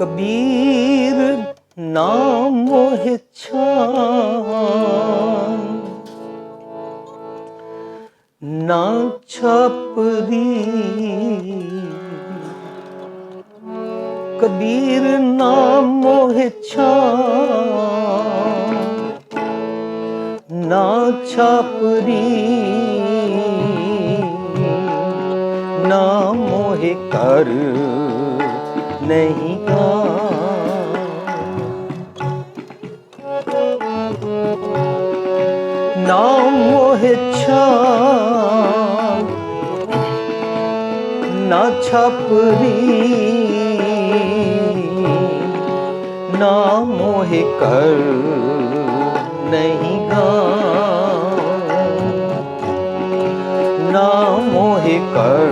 कबीर नाम मोहे छान, ना छापरी। कबीर नाम मोहे छान, ना छापरी। ना मोहे कर नहीं नाम मोहे छान, ना छापरी। ना मोहे कर नहीं ना मोहे कर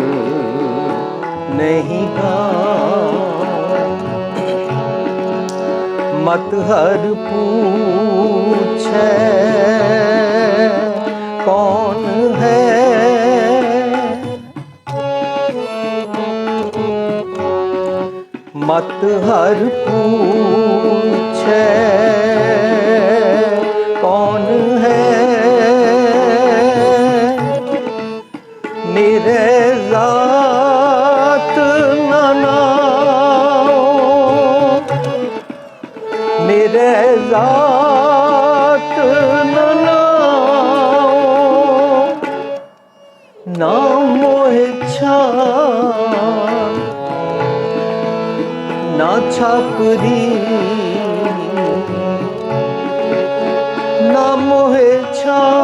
नहीं मत हर पूछे कौन है, मत हर पूछे कौन है। मेरे जात ना नाओ, मेरे जात ना नाओ। नाम मोहे छान, ना छापरी। ना मोहे छान,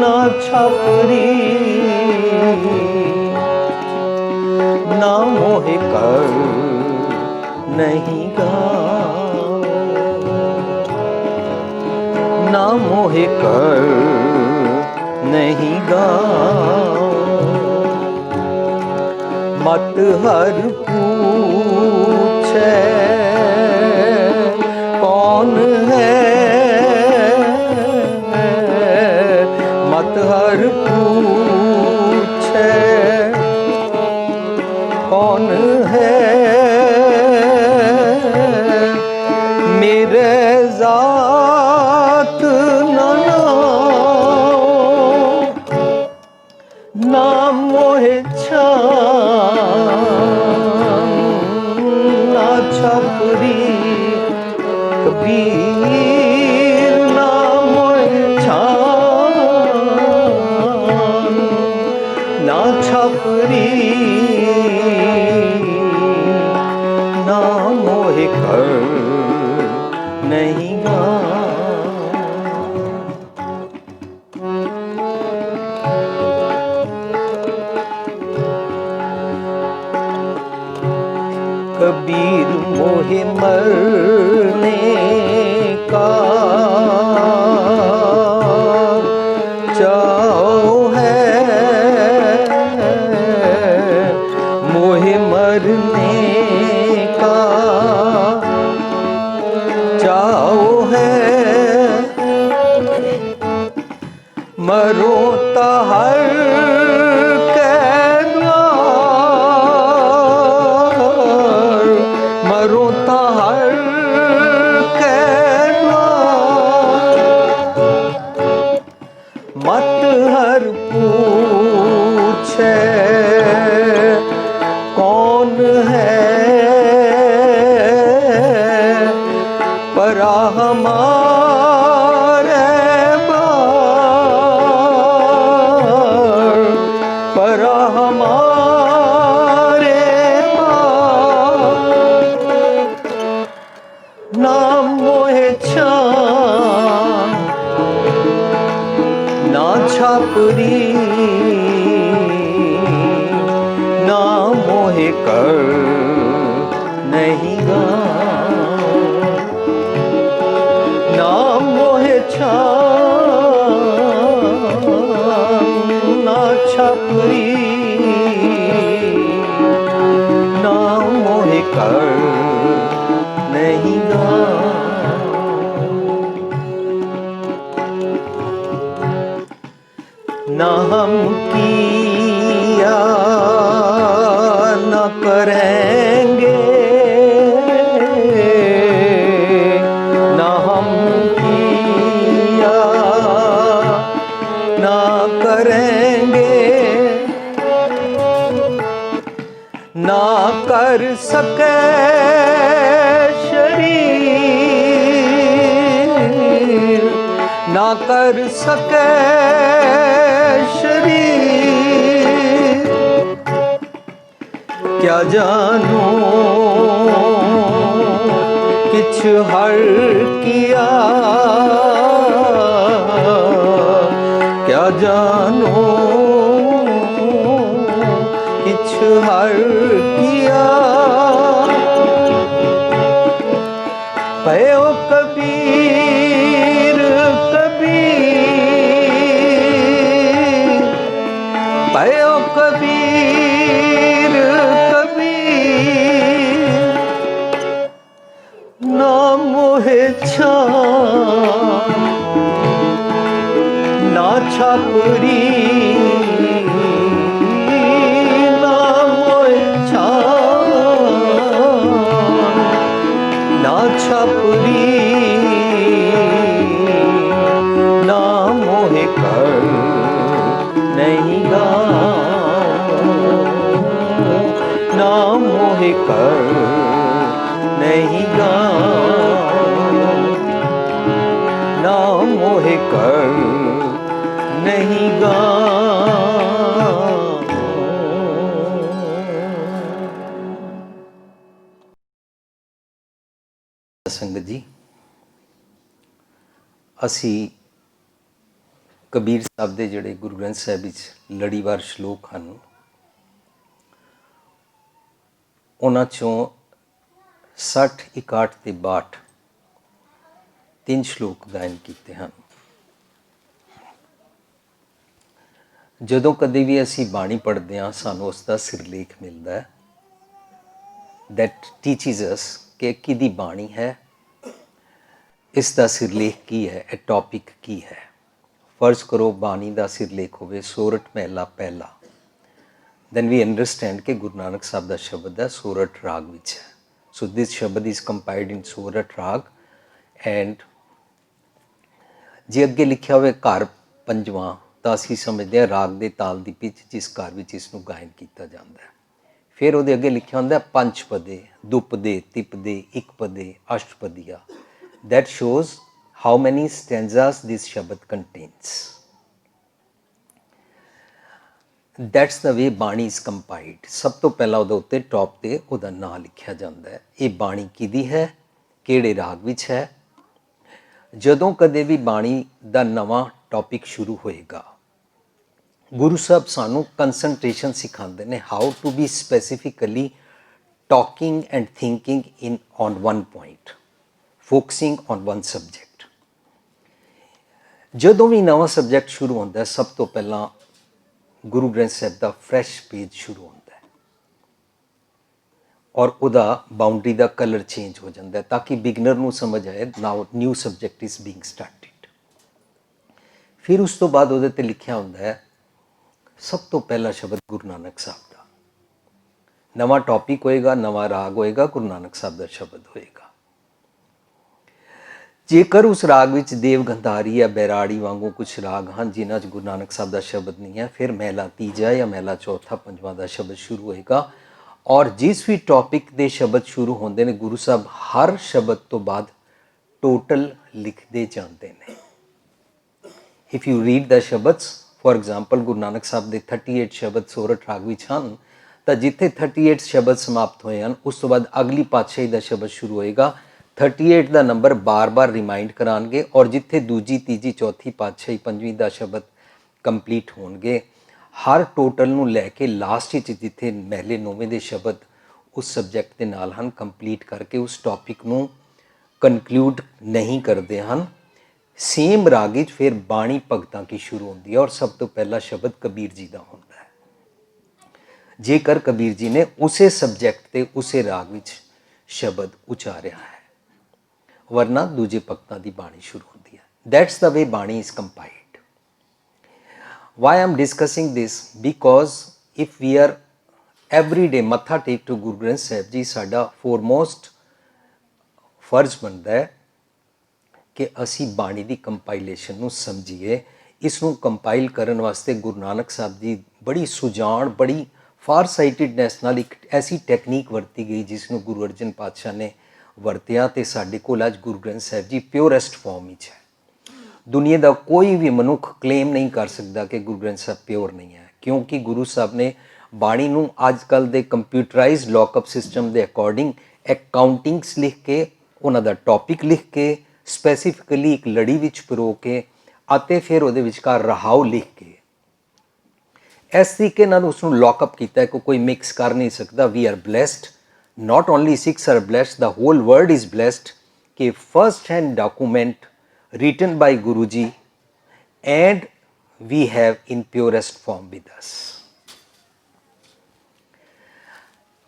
ना छापरी। ना मोहे कर नहीं ना मोहे कर नहीं मत हर पूछे कौन है, मत हर पूछे कौन है। मेरे जात ना नाओ, नाम मोहे छान, ना छापरी। कबीर नाम मोहे छान, ना छापरी। ना मोहे कर नहीं कबीर मोहे मरने का चाओ है, मोहे मरने का चाओ है। मरो हर मरो हर के मत हर पूछे कौन है, परा हमारे बार, परा हमारे नाम मोहे छान, ना छापरी। ना मोहे कर नहीं ना मोहे छान, ना छापरी। ना मोहे कर नहीं ना हम किया न कर सके शरीर, ना कर सके शरीर, क्या जानू किछ हर किया, क्या जानू किछ हर किया। पयो कबीर कबीर, पयो कबीर कबीर, ना मोहे छान ना छापरी, ना मोहे छान ना छापरी, ना मोहे कर नहीं गाँव, ना मोहे कर नहीं गाँव, ना मोहे कर नहीं गाँव। संगत जी, ਅਸੀਂ ਕਬੀਰ ਸਾਹਿਬ ਦੇ ਜਿਹੜੇ ਗੁਰੂ ਗ੍ਰੰਥ ਸਾਹਿਬ ਵਿੱਚ ਲੜੀਵਾਰ ਸ਼ਲੋਕ ਹਨ, ਉਹਨਾਂ 'ਚੋਂ 60, 61 ਤੇ 62 ਤਿੰਨ ਸ਼ਲੋਕ ਗਾਇਨ ਕੀਤੇ ਹਨ। ਜਦੋਂ ਕਦੇ ਵੀ ਅਸੀਂ ਬਾਣੀ ਪੜ੍ਹਦੇ ਹਾਂ, ਸਾਨੂੰ ਉਸ ਦਾ ਸਿਰਲੇਖ ਮਿਲਦਾ ਹੈ। ਦੈਟ ਟੀਚਿਸ ਅਸ ਕਿ ਕਿਹਦੀ ਬਾਣੀ ਹੈ, ਇਸ ਦਾ ਸਿਰਲੇਖ ਕੀ ਹੈ, ਇਹ ਟੌਪਿਕ ਕੀ ਹੈ। ਫਰਜ਼ ਕਰੋ ਬਾਣੀ ਦਾ ਸਿਰਲੇਖ ਹੋਵੇ ਸੋਰਠ ਮਹਿਲਾ ਪਹਿਲਾ, ਦੈਨ ਵੀ ਅੰਡਰਸਟੈਂਡ ਕਿ ਗੁਰੂ ਨਾਨਕ ਸਾਹਿਬ ਦਾ ਸ਼ਬਦ ਹੈ ਸੋਰਠ ਰਾਗ ਵਿੱਚ ਹੈ। ਸੋ ਦਿਸ ਸ਼ਬਦ ਇਜ਼ ਕੰਪਾਈਲਡ ਇਨ ਸੋਰਠ ਰਾਗ। ਐਂਡ ਜੇ ਅੱਗੇ ਲਿਖਿਆ ਹੋਵੇ ਘਰ ਪੰਜਵਾਂ, ਤਾਂ ਅਸੀਂ ਸਮਝਦੇ ਹਾਂ ਰਾਗ ਦੇ ਤਾਲ ਦੀ ਪਿੱਚ ਜਿਸ ਘਰ ਵਿੱਚ ਇਸ ਨੂੰ ਗਾਇਨ ਕੀਤਾ ਜਾਂਦਾ ਹੈ। ਫਿਰ ਉਹਦੇ ਅੱਗੇ ਲਿਖਿਆ ਹੁੰਦਾ ਪੰਜਪਦੇ, ਦੁਪਦੇ, ਤਿਪਦੇ, ਇਕਪਦੇ, ਅਸ਼ਟਪਦੀਆ। That shows how many stanzas this Shabad contains. That's the way ਬਾਣੀ is compiled. ਸਭ ਤੋਂ ਪਹਿਲਾਂ ਉਹਦੇ ਉੱਤੇ ਟੌਪ ਤੇ ਉਹਦਾ ਨਾਂ ਲਿਖਿਆ ਜਾਂਦਾ ਹੈ। ਇਹ ਬਾਣੀ ਕਿਹਦੀ ਹੈ, ਕਿਹੜੇ ਰਾਗ ਵਿੱਚ ਹੈ। ਜਦੋਂ ਕਦੇ ਵੀ ਬਾਣੀ ਦਾ ਨਵਾਂ ਟੌਪਿਕ ਸ਼ੁਰੂ ਹੋਏਗਾ, ਗੁਰੂ ਸਾਹਿਬ ਸਾਨੂੰ ਕੰਸਨਟ੍ਰੇਸ਼ਨ ਸਿਖਾਉਂਦੇ ਨੇ, how to be specifically talking and thinking in on one point, focusing on one subject. ਜਦੋਂ ਵੀ ਨਵਾਂ ਸਬਜੈਕਟ ਸ਼ੁਰੂ ਹੁੰਦਾ ਹੈ, ਸਭ ਤੋਂ ਪਹਿਲਾਂ ਗੁਰੂ ਗ੍ਰੰਥ ਸਾਹਿਬ ਦਾ ਫਰੈਸ਼ ਪੇਜ ਸ਼ੁਰੂ ਹੁੰਦਾ ਹੈ ਔਰ ਉਹਦਾ ਬਾਉਂਡਰੀ ਦਾ ਕਲਰ ਚੇਂਜ ਹੋ ਜਾਂਦਾ ਹੈ, ਤਾਂ ਕਿ ਬਿਗਨਰ ਨੂੰ ਸਮਝ ਆਏ ਨਾਓ ਨਿਊ ਸਬਜੈਕਟ ਇਜ਼ ਬੀਇੰਗ ਸਟਾਰਟਿਡ। ਫਿਰ ਉਸ ਤੋਂ ਬਾਅਦ ਉਹਦੇ 'ਤੇ ਲਿਖਿਆ ਹੁੰਦਾ ਹੈ ਸਭ ਤੋਂ ਪਹਿਲਾ ਸ਼ਬਦ ਗੁਰੂ ਨਾਨਕ ਸਾਹਿਬ ਦਾ। ਨਵਾਂ ਟੌਪਿਕ ਹੋਏਗਾ, ਨਵਾਂ ਰਾਗ ਹੋਏਗਾ, ਗੁਰੂ ਨਾਨਕ ਸਾਹਿਬ ਦਾ ਸ਼ਬਦ ਹੋਏਗਾ। ਜੇਕਰ ਉਸ ਰਾਗ ਵਿੱਚ ਦੇਵ ਗੰਧਾਰੀ ਜਾਂ ਬੈਰਾੜੀ ਵਾਂਗੂ ਕੁਛ ਰਾਗ ਹਨ ਜਿਨ੍ਹਾਂ 'ਚ ਗੁਰੂ ਨਾਨਕ ਸਾਹਿਬ ਦਾ ਸ਼ਬਦ ਨਹੀਂ ਹੈ, ਫਿਰ ਮਹਿਲਾ ਤੀਜਾ ਜਾਂ ਮਹਿਲਾ ਚੌਥਾ, ਪੰਜਵਾਂ ਦਾ ਸ਼ਬਦ ਸ਼ੁਰੂ ਹੋਏਗਾ। ਔਰ ਜਿਸ ਵੀ ਟੌਪਿਕ ਦੇ ਸ਼ਬਦ ਸ਼ੁਰੂ ਹੁੰਦੇ ਨੇ, ਗੁਰੂ ਸਾਹਿਬ ਹਰ ਸ਼ਬਦ ਤੋਂ ਬਾਅਦ ਟੋਟਲ ਲਿਖਦੇ ਜਾਂਦੇ ਨੇ। If you read the shabads, for example Guru Nanak Sahib ਦੇ 38 ਸ਼ਬਦ ਸੋਰਠ ਰਾਗ ਵਿੱਚ ਹਨ, ਤਾਂ ਜਿੱਥੇ 38 ਸ਼ਬਦ ਸਮਾਪਤ ਹੋਏ ਹਨ, ਉਸ ਤੋਂ ਬਾਅਦ ਅਗਲੀ ਪਾਤਸ਼ਾਹੀ ਦਾ ਸ਼ਬਦ ਸ਼ੁਰੂ ਹੋਏਗਾ। 38 ਦਾ ਨੰਬਰ ਬਾਰ-ਬਾਰ ਰਿਮਾਈਂਡ ਕਰਾਉਣਗੇ ਔਰ ਜਿੱਥੇ ਦੂਜੀ, ਤੀਜੀ, ਚੌਥੀ ਪਾਤਸ਼ਾਹੀ, ਪੰਜਵੀਂ ਦਾ ਸ਼ਬਦ ਕੰਪਲੀਟ ਹੋਣਗੇ, ਹਰ ਟੋਟਲ ਨੂੰ ਲੈ ਕੇ ਲਾਸਟ ਵਿੱਚ ਜਿੱਥੇ ਮਹਿਲੇ ਨੌਵੇਂ ਦੇ ਸ਼ਬਦ ਉਸ ਸਬਜੈਕਟ ਦੇ ਨਾਲ ਹਨ, ਕੰਪਲੀਟ ਕਰਕੇ ਉਸ ਟੌਪਿਕ ਨੂੰ ਕਨਕਲੂਡ ਨਹੀਂ ਕਰਦੇ ਹਨ। ਸੇਮ ਰਾਗ ਵਿੱਚ ਫਿਰ ਬਾਣੀ ਭਗਤਾਂ ਕੀ ਸ਼ੁਰੂ ਹੁੰਦੀ ਹੈ ਔਰ ਸਭ ਤੋਂ ਪਹਿਲਾ ਸ਼ਬਦ ਕਬੀਰ ਜੀ ਦਾ ਹੁੰਦਾ ਹੈ, ਜੇਕਰ ਕਬੀਰ ਜੀ ਨੇ ਉਸੇ ਸਬਜੈਕਟ ਤੇ ਉਸੇ ਰਾਗ ਵਿੱਚ ਸ਼ਬਦ ਉਚਾਰਿਆ ਹੈ, ਵਰਨਾ ਦੂਜੇ ਭਗਤਾਂ ਦੀ ਬਾਣੀ ਸ਼ੁਰੂ ਹੁੰਦੀ ਹੈ। That's the way bani is compiled. Why I am discussing this, because if we are every day matha tek to Guru Granth Sahib ji, ਸਾਡਾ ਫੋਰਮੋਸਟ ਫਰਜ਼ ਬਣਦਾ ਹੈ ਕਿ ਅਸੀਂ ਬਾਣੀ ਦੀ ਕੰਪਾਈਲੇਸ਼ਨ ਨੂੰ ਸਮਝੀਏ। ਇਸ ਨੂੰ ਕੰਪਾਈਲ ਕਰਨ ਵਾਸਤੇ ਗੁਰੂ ਨਾਨਕ ਸਾਹਿਬ ਦੀ ਬੜੀ ਸੁਜਾਨ, ਬੜੀ ਫਾਰ ਸਾਈਟਿਡਨੈਸ ਨਾਲ ਇੱਕ ਐਸੀ ਟੈਕਨੀਕ ਵਰਤੀ ਗਈ ਜਿਸ ਨੂੰ ਗੁਰੂ ਅਰਜਨ ਪਾਤਸ਼ਾਹ ਨੇ ਵਰਤਿਆ ਤੇ ਸਾਡੇ ਕੋਲ ਅੱਜ ਗੁਰੂ ਗ੍ਰੰਥ ਸਾਹਿਬ ਜੀ ਪਿਓਰੈਸਟ ਫਾਰਮ ਵਿੱਚ ਹੈ। ਦੁਨੀਆ ਦਾ ਕੋਈ ਵੀ ਮਨੁੱਖ ਕਲੇਮ ਨਹੀਂ ਕਰ ਸਕਦਾ ਕਿ ਗੁਰੂ ਗ੍ਰੰਥ ਸਾਹਿਬ ਪਿਓਰ ਨਹੀਂ ਹੈ, ਕਿਉਂਕਿ ਗੁਰੂ ਸਾਹਿਬ ਨੇ ਬਾਣੀ ਨੂੰ ਅੱਜ ਕੱਲ੍ਹ ਦੇ ਕੰਪਿਊਟਰਾਈਜ਼ਡ ਲੌਕਅਪ ਸਿਸਟਮ ਦੇ ਅਕੋਰਡਿੰਗ ਅਕਾਊਂਟਿੰਗਸ ਲਿਖ ਕੇ, ਉਹਨਾਂ ਦਾ ਟੌਪਿਕ ਲਿਖ ਕੇ, ਸਪੈਸੀਫਿਕਲੀ ਇੱਕ ਲੜੀ ਵਿੱਚ ਪਰੋ ਕੇ ਅਤੇ ਫਿਰ ਉਹਦੇ ਵਿਚਕਾਰ ਰਹਾਉ ਲਿਖ ਕੇ ਇਸ ਤਰੀਕੇ ਨਾਲ ਉਸ ਨੂੰ ਲੌਕਅਪ ਕੀਤਾ ਕਿ ਕੋਈ ਮਿਕਸ ਕਰ ਨਹੀਂ ਸਕਦਾ। We are blessed, not only Sikhs are blessed, the whole world is blessed कि first hand document written by Guruji and we have in purest form with us।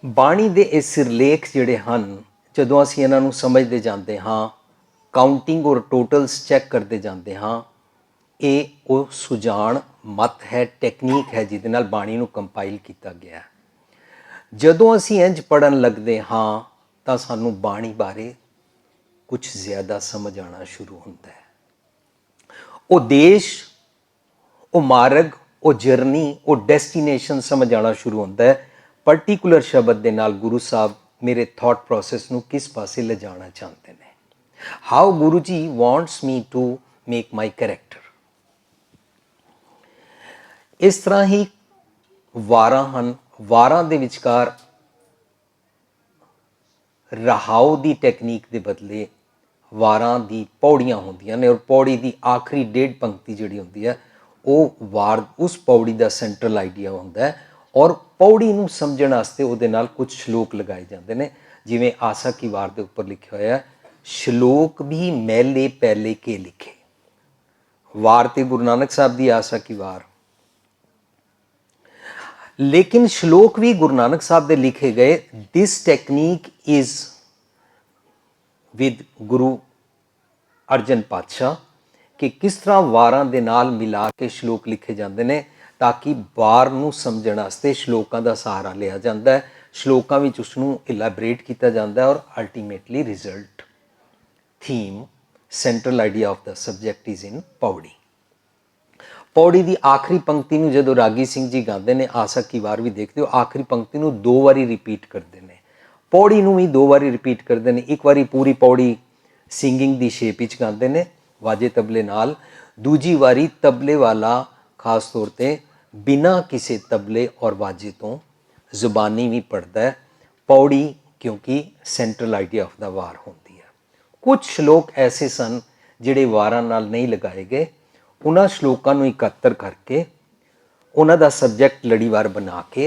ਬਾਣੀ ਦੇ ਇਹ ਸਿਰਲੇਖ ਜਿਹੜੇ ਹਨ, ਜਦੋਂ ਅਸੀਂ ਇਹਨਾਂ ਨੂੰ ਸਮਝਦੇ ਜਾਂਦੇ ਹਾਂ, ਕਾਊਂਟਿੰਗ ਔਰ ਟੋਟਲਸ ਚੈੱਕ ਕਰਦੇ ਜਾਂਦੇ ਹਾਂ, ਇਹ ਉਹ ਸੁਜਾਨ ਮਤ ਹੈ, ਟੈਕਨੀਕ ਹੈ ਜਿਹਦੇ ਨਾਲ ਬਾਣੀ ਨੂੰ ਕੰਪਾਈਲ ਕੀਤਾ ਗਿਆ ਹੈ। ਜਦੋਂ ਅਸੀਂ ਇੰਝ ਪੜ੍ਹਨ ਲੱਗਦੇ ਹਾਂ ਤਾਂ ਸਾਨੂੰ ਬਾਣੀ ਬਾਰੇ ਕੁਝ ਜ਼ਿਆਦਾ ਸਮਝ ਆਉਣਾ ਸ਼ੁਰੂ ਹੁੰਦਾ ਹੈ। ਉਹ ਦੇਸ਼, ਉਹ ਮਾਰਗ, ਉਹ ਜਰਨੀ, ਉਹ ਡੈਸਟੀਨੇਸ਼ਨ ਸਮਝ ਆਉਣਾ ਸ਼ੁਰੂ ਹੁੰਦਾ ਹੈ। ਪਰਟੀਕੂਲਰ ਸ਼ਬਦ ਦੇ ਨਾਲ ਗੁਰੂ ਸਾਹਿਬ ਮੇਰੇ ਥਾਟ ਪ੍ਰੋਸੈਸ ਨੂੰ ਕਿਸ ਪਾਸੇ ਲਿਜਾਣਾ ਚਾਹੁੰਦੇ ਨੇ। How Guru ji wants me to make my character. ਇਸ ਤਰ੍ਹਾਂ ਹੀ ਵਾਰਾਂ ਹਨ। ਵਾਰਾਂ ਦੇ ਵਿਚਕਾਰ ਰਹਾਉ ਦੀ ਟੈਕਨੀਕ ਦੇ ਬਦਲੇ ਵਾਰਾਂ ਦੀ ਪੌੜੀਆਂ ਹੁੰਦੀਆਂ ਨੇ ਔਰ ਪੌੜੀ ਦੀ ਆਖਰੀ ਡੇਢ ਪੰਕਤੀ ਜਿਹੜੀ ਹੁੰਦੀ ਹੈ ਉਹ ਵਾਰ ਉਸ ਪੌੜੀ ਦਾ ਸੈਂਟਰਲ ਆਈਡੀਆ ਹੁੰਦਾ ਹੈ ਔਰ ਪੌੜੀ ਨੂੰ ਸਮਝਣ ਵਾਸਤੇ ਉਹਦੇ ਨਾਲ ਕੁਝ ਸ਼ਲੋਕ ਲਗਾਏ ਜਾਂਦੇ ਨੇ। ਜਿਵੇਂ ਆਸਾ ਕੀ ਵਾਰ ਦੇ ਉੱਪਰ ਲਿਖਿਆ ਹੋਇਆ ਸ਼ਲੋਕ ਵੀ ਮੈਲੇ ਪਹਿਲੇ ਕੇ ਲਿਖੇ। ਵਾਰ ਤੇ ਗੁਰੂ ਨਾਨਕ ਸਾਹਿਬ ਦੀ ਆਸਾ ਕੀ ਵਾਰ, लेकिन श्लोक भी गुरु नानक साहब दे लिखे गए। This technique is with Guru Arjan पातशाह कि किस तरह वारां दे नाल मिला के श्लोक लिखे जाते हैं ताकि वार नूं समझण वास्ते श्लोकां दा सहारा लिया जाता है। श्लोकां विच उसनूं इलैबोरेट किया जाता है और ultimately result, theme, central idea of the subject is in Pauri. Pauri की आखिरी पंक्ति में जो रागी सिंह जी गाते हैं, आसा की वार भी देखते हो, आखिरी पंक्ति में 2 बारी रिपीट करते हैं। पौड़ी में भी 2 बारी रिपीट करते हैं। एक बारी पूरी पौड़ी सिंगिंग की शेप विच गाते हैं वाजे तबले नाल, दूजी बारी तबले वाला खास तौर पर बिना किसी तबले और वाजे तो जुबानी भी पढ़ता है। पौड़ी क्योंकि central idea of the war होती है। कुछ श्लोक ऐसे सन जिहड़े वारां नाल नहीं लगाए गए। उन्हां श्लोकां नूं इकत्तर करके उन्हां दा सब्जैक्ट लड़ीवार बना के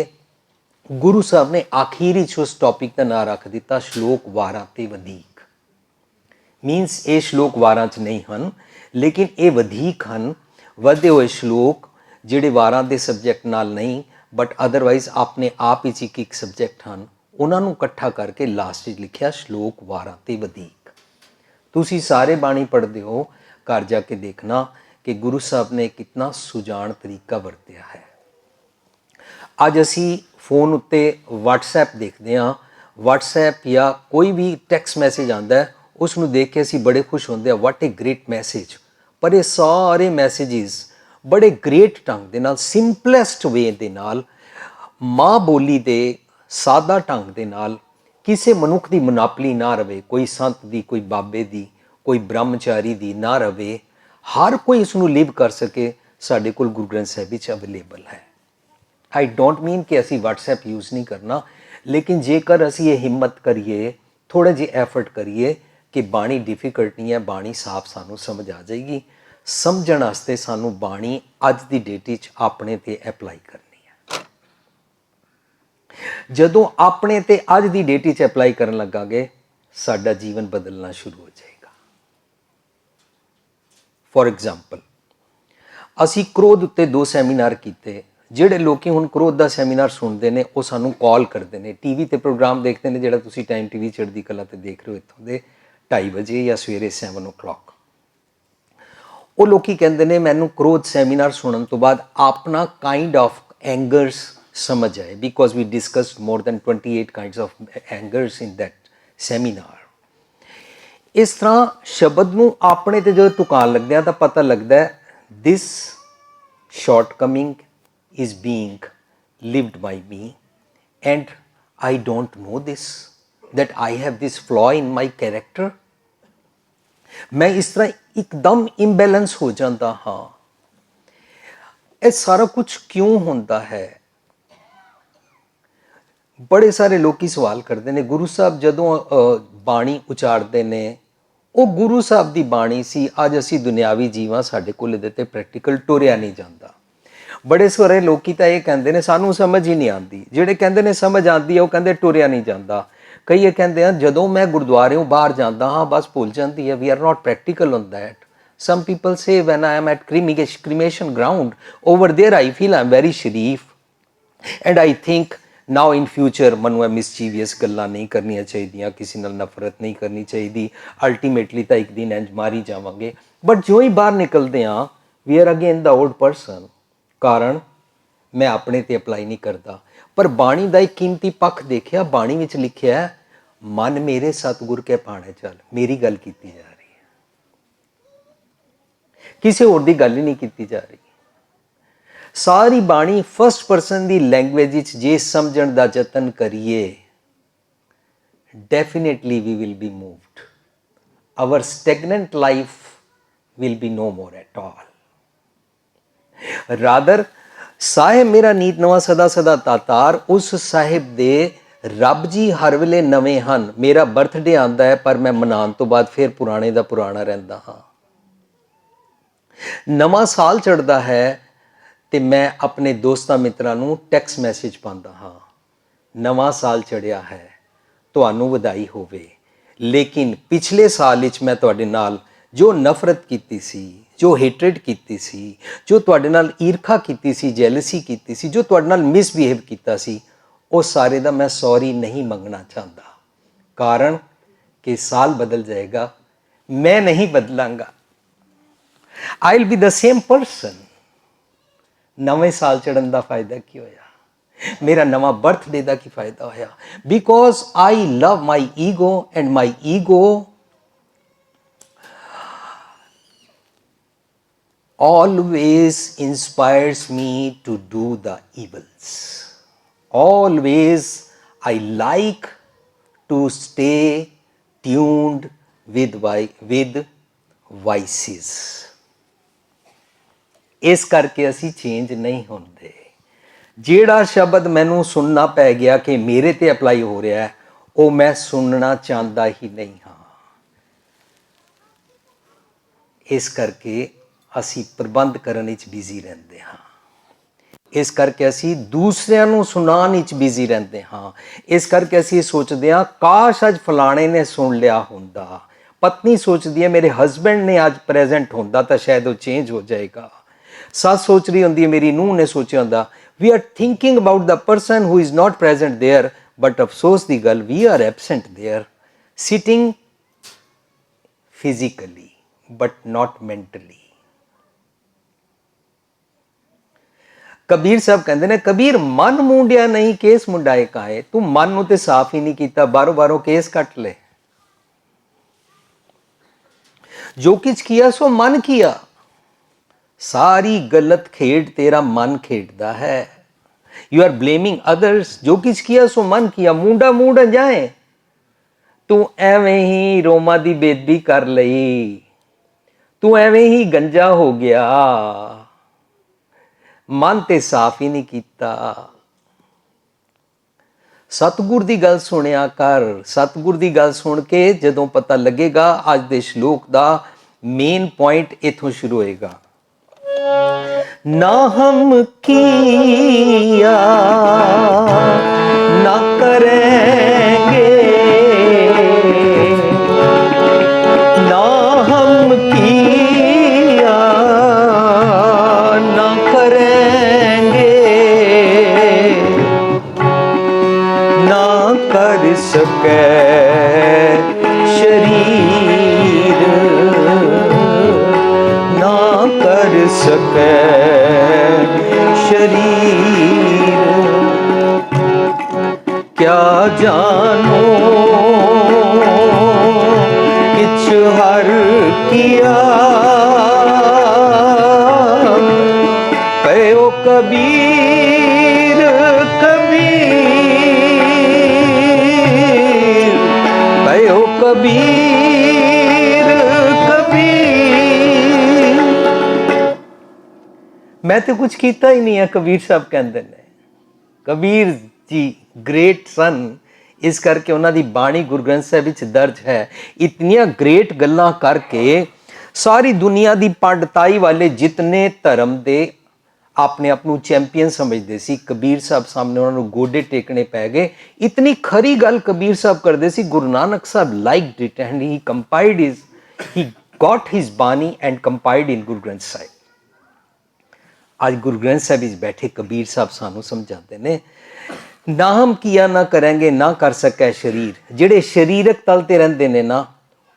गुरु साहब ने आखिर च उस टॉपिक का नाम रख दिता श्लोक वारां ते वधीक। मीनस ये श्लोक वारां च नहीं हैं लेकिन ये वधीक हैं, वधे हुए श्लोक जिहड़े वारां दे सब्जैक्ट नाल नहीं बट अदरवाइज अपने आप ही एक सब्जैक्ट हैं, उन्हां नूं इकट्ठा करके लास्ट च लिखिया श्लोक वारां ते वधीक। तुसीं सारे बाणी पढ़दे हो, घर जाके देखना कि गुरु साहब ने कितना सुजान तरीका वरत्या है। अज असी फोन उत्ते व्हाट्सएप देखते हाँ, व्हाट्सएप या कोई भी टैक्स मैसेज आता है उसनूं देख के असी बड़े खुश होंगे, वट ए ग्रेट मैसेज। पर ये सारे मैसेजिज बड़े ग्रेट ढंग दे नाल, सिंपलैसट वे दे नाल, माँ बोली दे सादा ढंग दे नाल, किसी मनुख की मुनापली ना रहे, कोई संत दी, कोई बाबे दी, कोई ब्रह्मचारी दी ना रहे, हर कोई इसनूं लिव कर सके। साडे कोल गुरु ग्रंथ साहिब विच अवेलेबल है। आई डोंट मीन कि असी व्हाट्सएप यूज़ नहीं करना, लेकिन जेकर असी ये हिम्मत करिए, थोड़े जे एफर्ट करिए कि बाणी डिफिकल्ट नहीं है, बाणी साफ सानू समझ आ जाएगी। समझण वास्ते सानू बाणी अज दी डेट विच अपने ते अप्लाई करनी है। जदों अपने ते अज दी डेट विच अप्लाई करन लगांगे साडा जीवन बदलना शुरू हो जाएगा। फॉर एग्जाम्पल असी क्रोध उत्ते 2 सैमीनार किए। ਜਿਹੜੇ ਲੋਕੀ ਹੁਣ क्रोध का सैमीनार सुनते हैं वो सानू कॉल करते हैं, टीवी ते प्रोग्राम देखते हैं ਜਿਹੜਾ ਤੁਸੀਂ टाइम टीवी चढ़दी कला ते देख रहे हो इत्थों दे 2:30 बजे या सवेरे 7 o'clock। वो लोकी कहते हैं मैनू क्रोध सैमीनार सुनने तो बाद अपना काइंड ऑफ एंगर्स समझ आए, because we discussed more than 28 kinds of angers in that seminar. इस तरह शब्द नूं अपने ते जो टुकान लगते हैं तो पता लगता है this shortcoming is being lived by me, and I don't know this, that I have this flaw in my character. मैं इस तरह एकदम imbalance हो जाता हाँ। ਇਹ ਸਾਰਾ ਕੁਝ ਕਿਉਂ ਹੁੰਦਾ ਹੈ? ਬੜੇ ਸਾਰੇ ਲੋਕੀ ਸਵਾਲ ਕਰਦੇ ਨੇ, ਗੁਰੂ ਸਾਹਿਬ ਜਦੋਂ ਬਾਣੀ ਉਚਾਰਦੇ ਨੇ, ਉਹ ਗੁਰੂ ਸਾਹਿਬ ਦੀ ਬਾਣੀ ਸੀ। ਅੱਜ ਅਸੀਂ ਦੁਨਿਆਵੀ ਜੀਵਾਂ, ਸਾਡੇ ਕੋਲ ਇਹਦੇ ਤੇ ਪ੍ਰੈਕਟੀਕਲ ਟੁਰਿਆ ਨਹੀਂ ਜਾਂਦਾ। ਬੜੇ ਸਾਰੇ ਲੋਕੀ ਤਾਂ ਇਹ ਕਹਿੰਦੇ ਨੇ ਸਾਨੂੰ ਸਮਝ ਹੀ ਨਹੀਂ ਆਉਂਦੀ, ਜਿਹੜੇ ਕਹਿੰਦੇ ਨੇ ਸਮਝ ਆਉਂਦੀ ਹੈ ਉਹ ਕਹਿੰਦੇ ਟੁਰਿਆ ਨਹੀਂ ਜਾਂਦਾ। ਕਈ ਇਹ ਕਹਿੰਦੇ ਆ ਜਦੋਂ ਮੈਂ ਗੁਰਦੁਆਰਿਓਂ ਬਾਹਰ ਜਾਂਦਾ ਹਾਂ ਬਸ ਭੁੱਲ ਜਾਂਦੀ ਹੈ। We are not practical on that. Some people say when I am at cremation ground, over there I feel I am very sharif, and I think now in future ਮੈਨੂੰ ਇਹ ਮਿਸਚੀਵੀਅਸ ਗੱਲਾਂ ਨਹੀਂ ਕਰਨੀਆਂ ਚਾਹੀਦੀਆਂ, ਕਿਸੇ ਨਾਲ ਨਫ਼ਰਤ ਨਹੀਂ ਕਰਨੀ ਚਾਹੀਦੀ। ਅਲਟੀਮੇਟਲੀ ਤਾਂ ਇੱਕ ਦਿਨ ਇੰਜ ਮਾਰੀ ਜਾਵਾਂਗੇ। ਬਟ ਜੋ ਹੀ ਬਾਹਰ ਨਿਕਲਦੇ ਹਾਂ we are again the old person. ਕਾਰਨ ਮੈਂ ਆਪਣੇ ਤੇ ਅਪਲਾਈ ਨਹੀਂ ਕਰਦਾ। ਪਰ ਬਾਣੀ ਦਾ ਇੱਕ ਕੀਮਤੀ ਪੱਖ ਦੇਖਿਆ, ਬਾਣੀ ਵਿੱਚ ਲਿਖਿਆ ਮਨ ਮੇਰੇ ਸਤਿਗੁਰ ਕੇ ਭਾਣੇ ਚੱਲ। ਮੇਰੀ ਗੱਲ ਕੀਤੀ ਜਾ ਰਹੀ ਹੈ, ਕਿਸੇ ਹੋਰ ਦੀ ਗੱਲ ਹੀ ਨਹੀਂ ਕੀਤੀ ਜਾ ਰਹੀ। ਸਾਰੀ ਬਾਣੀ ਫਸਟ ਪਰਸਨ ਦੀ ਲੈਂਗੁਏਜ ਵਿੱਚ ਜੇ ਸਮਝਣ ਦਾ ਯਤਨ ਕਰੀਏ, definitely we will be moved. Our stagnant life will be no more at all. Rather Sahib ਮੇਰਾ ਨੀਤ ਨਵਾਂ ਸਦਾ ਸਦਾ ਤਾਤਾਰ, ਉਸ ਸਾਹਿਬ ਦੇ ਰੱਬ ਜੀ ਹਰ ਵੇਲੇ ਨਵੇਂ ਹਨ। ਮੇਰਾ ਬਰਥਡੇ ਆਉਂਦਾ ਹੈ ਪਰ ਮੈਂ ਮਨਾਉਣ ਤੋਂ ਬਾਅਦ ਫਿਰ ਪੁਰਾਣੇ ਦਾ ਪੁਰਾਣਾ ਰਹਿੰਦਾ ਹਾਂ। ਨਵਾਂ ਸਾਲ ਚੜ੍ਹਦਾ ਹੈ ਤੇ ਮੈਂ ਆਪਣੇ ਦੋਸਤਾਂ ਮਿੱਤਰਾਂ ਨੂੰ ਟੈਕਸਟ ਮੈਸੇਜ ਪਾਉਂਦਾ ਹਾਂ, ਨਵਾਂ ਸਾਲ ਚੜ੍ਹਿਆ ਹੈ, ਤੁਹਾਨੂੰ ਵਧਾਈ ਹੋਵੇ। ਲੇਕਿਨ ਪਿਛਲੇ ਸਾਲ ਵਿੱਚ ਮੈਂ ਤੁਹਾਡੇ ਨਾਲ ਜੋ ਨਫ਼ਰਤ ਕੀਤੀ ਸੀ, ਜੋ ਹੇਟਰੇਡ ਕੀਤੀ ਸੀ, ਜੋ ਤੁਹਾਡੇ ਨਾਲ ਈਰਖਾ ਕੀਤੀ ਸੀ, ਜੈਲਸੀ ਕੀਤੀ ਸੀ, ਜੋ ਤੁਹਾਡੇ ਨਾਲ ਮਿਸਬਿਹੇਵ ਕੀਤਾ ਸੀ, ਉਹ ਸਾਰੇ ਦਾ ਮੈਂ ਸੌਰੀ ਨਹੀਂ ਮੰਗਣਾ ਚਾਹੁੰਦਾ। ਕਾਰਨ ਕਿ ਸਾਲ ਬਦਲ ਜਾਏਗਾ, ਮੈਂ ਨਹੀਂ ਬਦਲਾਂਗਾ। I will be the same person. ਨਵੇਂ ਸਾਲ ਚੜ੍ਹਨ ਦਾ ਫਾਇਦਾ ਕੀ ਹੋਇਆ? ਮੇਰਾ ਨਵਾਂ ਬਰਥਡੇ ਦਾ ਕੀ ਫਾਇਦਾ ਹੋਇਆ? Because I love my ego, and my ego always inspires me to do the evils. Always I like to stay tuned with vices. ਇਸ ਕਰਕੇ ਅਸੀਂ ਚੇਂਜ ਨਹੀਂ ਹੁੰਦੇ। ਜਿਹੜਾ ਸ਼ਬਦ ਮੈਨੂੰ ਸੁਣਨਾ ਪੈ ਗਿਆ ਕਿ ਮੇਰੇ ਤੇ ਅਪਲਾਈ ਹੋ ਰਿਹਾ ਹੈ, ਉਹ ਮੈਂ ਸੁਣਨਾ ਚਾਹੁੰਦਾ ਹੀ ਨਹੀਂ ਹਾਂ। ਇਸ ਕਰਕੇ ਅਸੀਂ ਪ੍ਰਬੰਧ ਕਰਨ ਵਿੱਚ ਬਿਜ਼ੀ ਰਹਿੰਦੇ ਹਾਂ। ਇਸ ਕਰਕੇ ਅਸੀਂ ਦੂਸਰਿਆਂ ਨੂੰ ਸੁਣਾਉਣ ਵਿੱਚ ਬਿਜ਼ੀ ਰਹਿੰਦੇ ਹਾਂ। ਇਸ ਕਰਕੇ ਅਸੀਂ ਸੋਚਦੇ ਹਾਂ ਕਾਸ਼ ਅੱਜ ਫਲਾਣੇ ਨੇ ਸੁਣ ਲਿਆ ਹੁੰਦਾ। ਪਤਨੀ ਸੋਚਦੀ ਹੈ ਮੇਰੇ ਹਸਬੈਂਡ ਨੇ ਅੱਜ ਪ੍ਰੈਜ਼ੈਂਟ ਹੁੰਦਾ ਤਾਂ ਸ਼ਾਇਦ ਉਹ ਚੇਂਜ ਹੋ ਜਾਏਗਾ। ਸੱਸ ਸੋਚ ਰਹੀ ਹੁੰਦੀ ਹੈ ਮੇਰੀ ਨੂੰਹ ਨੇ ਸੋਚਿਆ ਹੁੰਦਾ। We are thinking about the person who is not present there, but ਅਫਸੋਸ ਦੀ ਗੱਲ we are absent there, sitting physically but not mentally. Kabir Sahib ਕਹਿੰਦੇ ਨੇ, ਕਬੀਰ ਮਨ ਮੁੰਡਿਆ ਨਹੀਂ ਕੇਸ ਮੁੰਡਾਏ ਕਾਏ। ਤੂੰ ਮਨ ਨੂੰ ਤੇ ਸਾਫ਼ ਹੀ ਨਹੀਂ ਕੀਤਾ, ਬਾਰੋਂ ਬਾਰੋਂ ਕੇਸ ਕੱਟ ਲੈ। ਜੋ ਕੁਛ ਕੀਆ ਸੋ ਮਨ ਕੀਆ। ਸਾਰੀ ਗਲਤ ਖੇਡ ਤੇਰਾ ਮਨ ਖੇਡਦਾ ਹੈ। You are blaming others. ਜੋ ਕੁਛ ਕੀਆ ਸੋ ਮਨ ਕੀਆ। ਮੁੰਡਾ ਮੂੰਡ ਜਾਏ, ਤੂੰ ਐਵੇਂ ਹੀ ਰੋਮਾਂ ਦੀ ਬੇਦਬੀ ਕਰ ਲਈ, ਤੂੰ ਐਵੇਂ ਹੀ ਗੰਜਾ ਹੋ ਗਿਆ, ਮਨ ਤੇ ਸਾਫ਼ ਹੀ ਨਹੀਂ ਕੀਤਾ। ਸਤਿਗੁਰ ਦੀ ਗੱਲ ਸੁਣਿਆ ਕਰ। ਸਤਿਗੁਰ ਦੀ ਗੱਲ ਸੁਣ ਕੇ ਜਦੋਂ ਪਤਾ ਲੱਗੇਗਾ, ਅੱਜ ਦੇ ਸ਼ਲੋਕ ਦਾ ਮੇਨ ਪੁਆਇੰਟ ਇੱਥੋਂ ਸ਼ੁਰੂ ਹੋਏਗਾ। ਨਾ ਹਮ ਕੀਆ ਨਾ ਕरेंगे, ਨਾ ਹਮ ਕੀਆ ਨਾ करेंगे, ਨਾ ਕਰ ਸਕੇ शरीर, ना कर सके शरीर। क्या जानो किछ हर किया, कहो कबीर कबीर कबीर। मैं तो कुछ किया ही नहीं है, कबीर साहब कहते हैं। कबीर जी ग्रेट सन, इस करके उन्हों की बाणी गुरु ग्रंथ साहिब विच दर्ज है। इतनियां ग्रेट गल्लां करके सारी दुनिया की पंडिताई वाले जितने धर्म दे अपने आप को चैंपियन समझते सी, कबीर साहब सामने उन्होंने गोडे टेकने पै गए। इतनी खरी गल कबीर साहब करते सी। गुरु नानक साहब liked it and he compiled his, he got his बानी and compiled in Guru Granth Sahib. आज गुरु ग्रंथ साहिब विच बैठे कबीर साहब सानू समझाते ने, ना हम किया ना करेंगे ना कर सकै शरीर। जिहड़े शरीरक तल ते रहिंदे ने ना,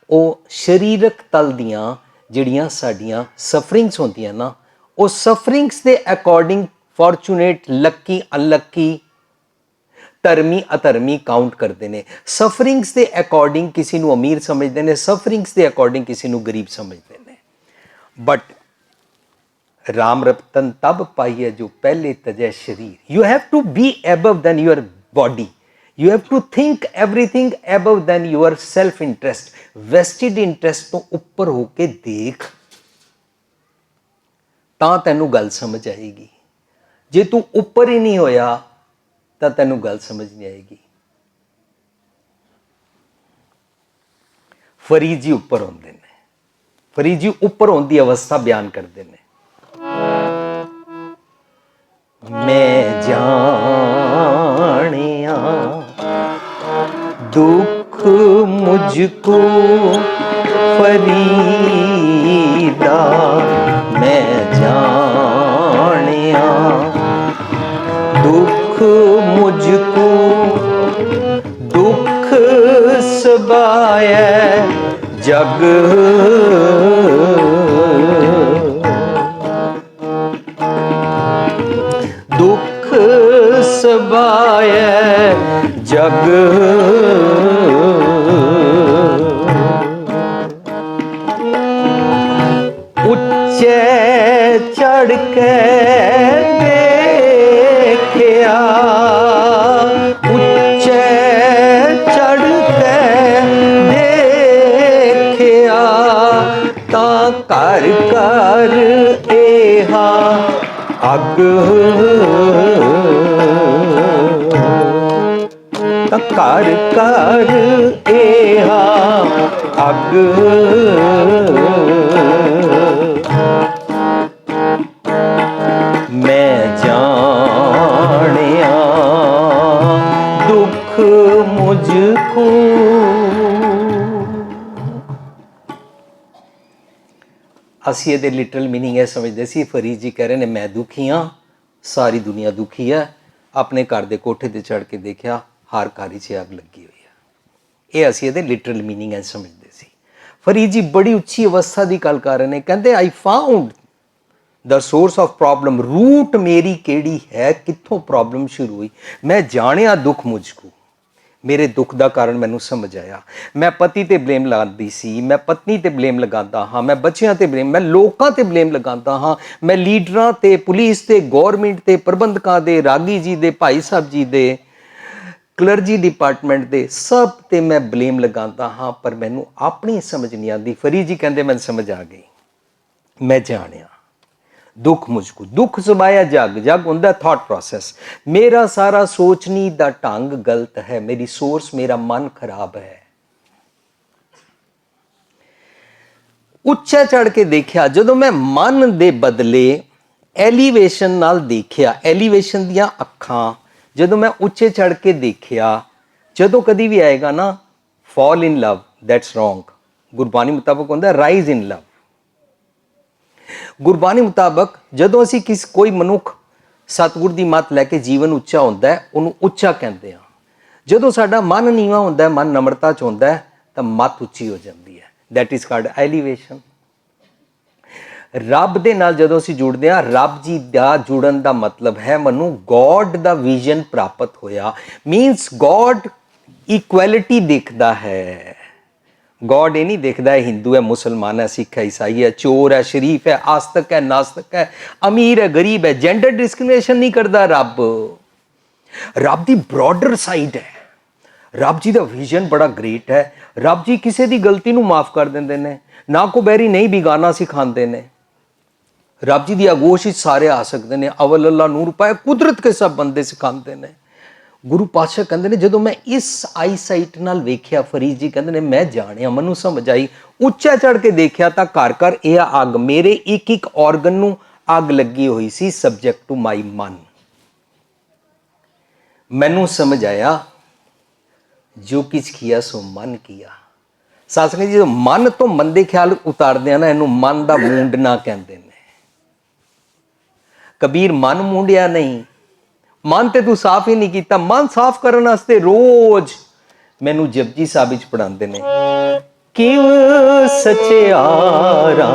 वो शरीरक तल दियां जिहड़ियां साडियां सफरिंग्स होंदियां ना, वो सफरिंग्स के अकॉर्डिंग फॉर्चूनेट, लकी, अनलकी, धर्मी अधर्मी काउंट करते हैं। सफरिंग्स के अकॉर्डिंग किसी को अमीर समझते हैं, सफरिंग्स के अकॉर्डिंग किसी को गरीब समझते हैं। बट राम रतन तब पाई है जो पहले तजै शरीर। You have to be above than your body, you have to think everything above than your self interest. Vested interest तो उपर होके देख, ਤਾਂ ਤੈਨੂੰ ਗੱਲ ਸਮਝ ਆਏਗੀ। ਜੇ ਤੂੰ ਉੱਪਰ ਹੀ ਨਹੀਂ ਹੋਇਆ ਤਾਂ ਤੈਨੂੰ ਗੱਲ ਸਮਝ ਨਹੀਂ ਆਏਗੀ। ਫਰੀਦ ਜੀ ਉੱਪਰ ਹੁੰਦੇ ਨੇ, ਫਰੀਦ ਜੀ ਉੱਪਰ ਹੋਣ ਦੀ ਅਵਸਥਾ ਬਿਆਨ ਕਰਦੇ ਨੇ। ਮੈਂ ਜਾਣਿਆ ਦੁੱਖ ਮੁਝਕੋ फरीदा, मैं जानिया दुख मुझको, दुख सबाए जग, दुख सबाए जग, चढ़ के देखिया, उच्चे चढ़ के देखिया, ता कर कर एहा अग, ता कर कर एहा अग, मैं जानिया दुख मुझको। ਅਸੀਂ ਇਹਦੇ ਲਿਟਰਲ ਮੀਨਿੰਗ ਇਹ ਸਮਝਦੇ ਸੀ। ਫਰੀਦ ਜੀ ਕਹਿ ਰਹੇ ਨੇ ਮੈਂ ਦੁਖੀ ਹਾਂ, ਸਾਰੀ ਦੁਨੀਆ ਦੁਖੀ ਹੈ। ਆਪਣੇ ਘਰ ਦੇ ਕੋਠੇ ਤੇ ਚੜ੍ਹ ਕੇ ਦੇਖਿਆ ਹਰ ਘਰ 'ਚ ਅੱਗ ਲੱਗੀ ਹੋਈ ਹੈ। ਇਹ ਅਸੀਂ ਇਹਦੇ ਲਿਟਰਲ ਮੀਨਿੰਗ ਇਹ ਸਮਝਦੇ ਸੀ। ਫਰੀਦ ਜੀ ਬੜੀ ਉੱਚੀ ਅਵਸਥਾ ਦੀ ਗੱਲ ਕਰ ਰਹੇ ਨੇ। ਕਹਿੰਦੇ I found the source of problem, root मेरी केड़ी है, कित्थों प्रॉब्लम शुरू हुई। मैं जानिया दुख मुझको, मेरे दुख का कारण मैनू समझ आया। मैं पति ते ब्लेम लगाती सी, मैं पत्नी ते ब्लेम लगाता हाँ, मैं बच्चों ते ब्लेम, मैं लोगों ते ब्लेम लगाता हाँ, मैं लीडरां ते, पुलिस ते, गौरमेंट ते, प्रबंधकां दे, रागी जी दे, भाई साहब जी दे, क्लर्जी डिपार्टमेंट दे, सब ते मैं ब्लेम लगाता हाँ, पर मैनू अपनी समझ नहीं आती। फरीद जी कहते मैनू समझ आ गई, मैं जानिया दुख मुझको, दुख सुबाया जग, जग हुंदा थॉट प्रोसैस। मेरा सारा सोचनी दा ढंग गलत है, मेरी सोर्स मेरा मन खराब है। ਉੱਚਾ ਚੜ ਕੇ ਦੇਖਿਆ, ਜਦੋਂ ਮੈਂ ਮਨ ਦੇ ਬਦਲੇ ਐਲੀਵੇਸ਼ਨ ਨਾਲ ਦੇਖਿਆ, ਐਲੀਵੇਸ਼ਨ ਦੀਆਂ ਅੱਖਾਂ, ਜਦੋਂ ਮੈਂ ਉੱਚੇ ਚੜ ਕੇ ਦੇਖਿਆ, ਜਦੋਂ ਕਦੀ ਵੀ ਆਏਗਾ ਨਾ fall in love, that's wrong. Gurbani ਮੁਤਾਬਕ ਹੁੰਦਾ ਰਾਈਜ਼ ਇਨ ਲਵ। ਗੁਰਬਾਣੀ ਮੁਤਾਬਕ ਜਦੋਂ ਅਸੀਂ ਕੋਈ ਮਨੁੱਖ ਸਤਿਗੁਰ ਦੀ ਮੱਤ ਲੈ ਕੇ ਜੀਵਨ ਉੱਚਾ ਹੁੰਦਾ ਹੈ, ਉਹਨੂੰ ਉੱਚਾ ਕਹਿੰਦੇ ਆ। ਜਦੋਂ ਸਾਡਾ ਮਨ ਨੀਵਾਂ ਹੁੰਦਾ ਹੈ, ਮਨ ਨਮਰਤਾ 'ਚ ਹੁੰਦਾ ਹੈ, ਤਾਂ ਮੱਤ ਉੱਚੀ ਹੋ ਜਾਂਦੀ ਹੈ। That is called elevation. ਰੱਬ ਦੇ ਨਾਲ ਜਦੋਂ ਅਸੀਂ ਜੁੜਦੇ ਹਾਂ, ਰੱਬ ਜੀ ਦਾ ਜੁੜਨ ਦਾ ਮਤਲਬ ਹੈ ਮੈਨੂੰ ਗੋਡ ਦਾ ਵਿਜ਼ਨ ਪ੍ਰਾਪਤ ਹੋਇਆ। ਮੀਨਸ ਗੋਡ ਇਕੁਐਲਿਟੀ ਦੇਖਦਾ ਹੈ। गॉड ये नहीं देखता है हिंदू है, मुसलमान है, सिख है, ईसाई है, चोर है, शरीफ है, आस्तिक है, नास्तिक है, अमीर है, गरीब है। जेंडर डिस्क्रिमिनेशन नहीं करता रब। रब दी ब्रॉडर साइड है। ਰੱਬ ਜੀ ਦਾ ਵਿਜ਼ਨ ਬੜਾ ਗ੍ਰੇਟ ਹੈ। ਰੱਬ ਜੀ ਕਿਸੇ ਦੀ ਗਲਤੀ ਨੂੰ ਮਾਫ ਕਰ ਦਿੰਦੇ ਨੇ, ਨਾ ਕੋ ਬੈਰੀ ਨਹੀਂ ਬਿਗਾਨਾ ਸਿਖਾਉਂਦੇ ਨੇ। ਰੱਬ ਜੀ ਦੀ ਆਗੋਸ਼ ਵਿੱਚ ਸਾਰੇ ਆ ਸਕਦੇ ਨੇ। ਅਵਲ ਅੱਲਾ ਨੂਰ ਪਾਇਆ ਕੁਦਰਤ ਕੇ ਸਭ ਬੰਦੇ ਸਿਖਾਉਂਦੇ ਨੇ। ਗੁਰੂ ਪਾਤਸ਼ਾਹ ਕਹਿੰਦੇ ਨੇ ਜਦੋਂ ਮੈਂ ਇਸ ਆਈਸਾਈਟ ਨਾਲ ਵੇਖਿਆ, ਫਰੀਦ ਜੀ ਕਹਿੰਦੇ ਨੇ ਮੈਂ ਜਾਣਿਆ, ਮੈਨੂੰ ਸਮਝ ਆਈ, ਉੱਚਾ ਚੜ ਕੇ ਦੇਖਿਆ ਤਾਂ ਘਰ ਘਰ ਇਹ ਅੱਗ, ਮੇਰੇ ਇੱਕ ਇੱਕ ਔਰਗਨ ਨੂੰ ਅੱਗ ਲੱਗੀ ਹੋਈ ਸੀ, ਸਬਜੈਕਟ ਟੂ ਮਾਈ ਮਨ। ਮੈਨੂੰ ਸਮਝ ਆਇਆ ਜੋ ਕੁਛ ਕੀਆ ਸੋ ਮਨ ਕੀਆ। ਸਾਧ ਸੰਗਤ ਜੀ, ਜਦੋਂ ਮਨ ਤੋਂ ਮੰਦੇ ਖਿਆਲ ਉਤਾਰਦੇ ਆ ਨਾ, ਇਹਨੂੰ ਮਨ ਦਾ ਮੂੰਡਣਾ ਕਹਿੰਦੇ ਨੇ। ਕਬੀਰ ਮਨ ਮੂੰਡਿਆ ਨਹੀਂ, ਮਨ ਤੇ ਤੂੰ ਸਾਫ਼ ਹੀ ਨਹੀਂ ਕੀਤਾ। ਮਨ ਸਾਫ਼ ਕਰਨ ਵਾਸਤੇ ਰੋਜ਼ ਮੈਨੂੰ ਜਪਜੀ ਸਾਹਿਬ ਵਿੱਚ ਪੜਾਉਂਦੇ ਨੇ। ਕਿਵ ਸਚਿਆਰਾ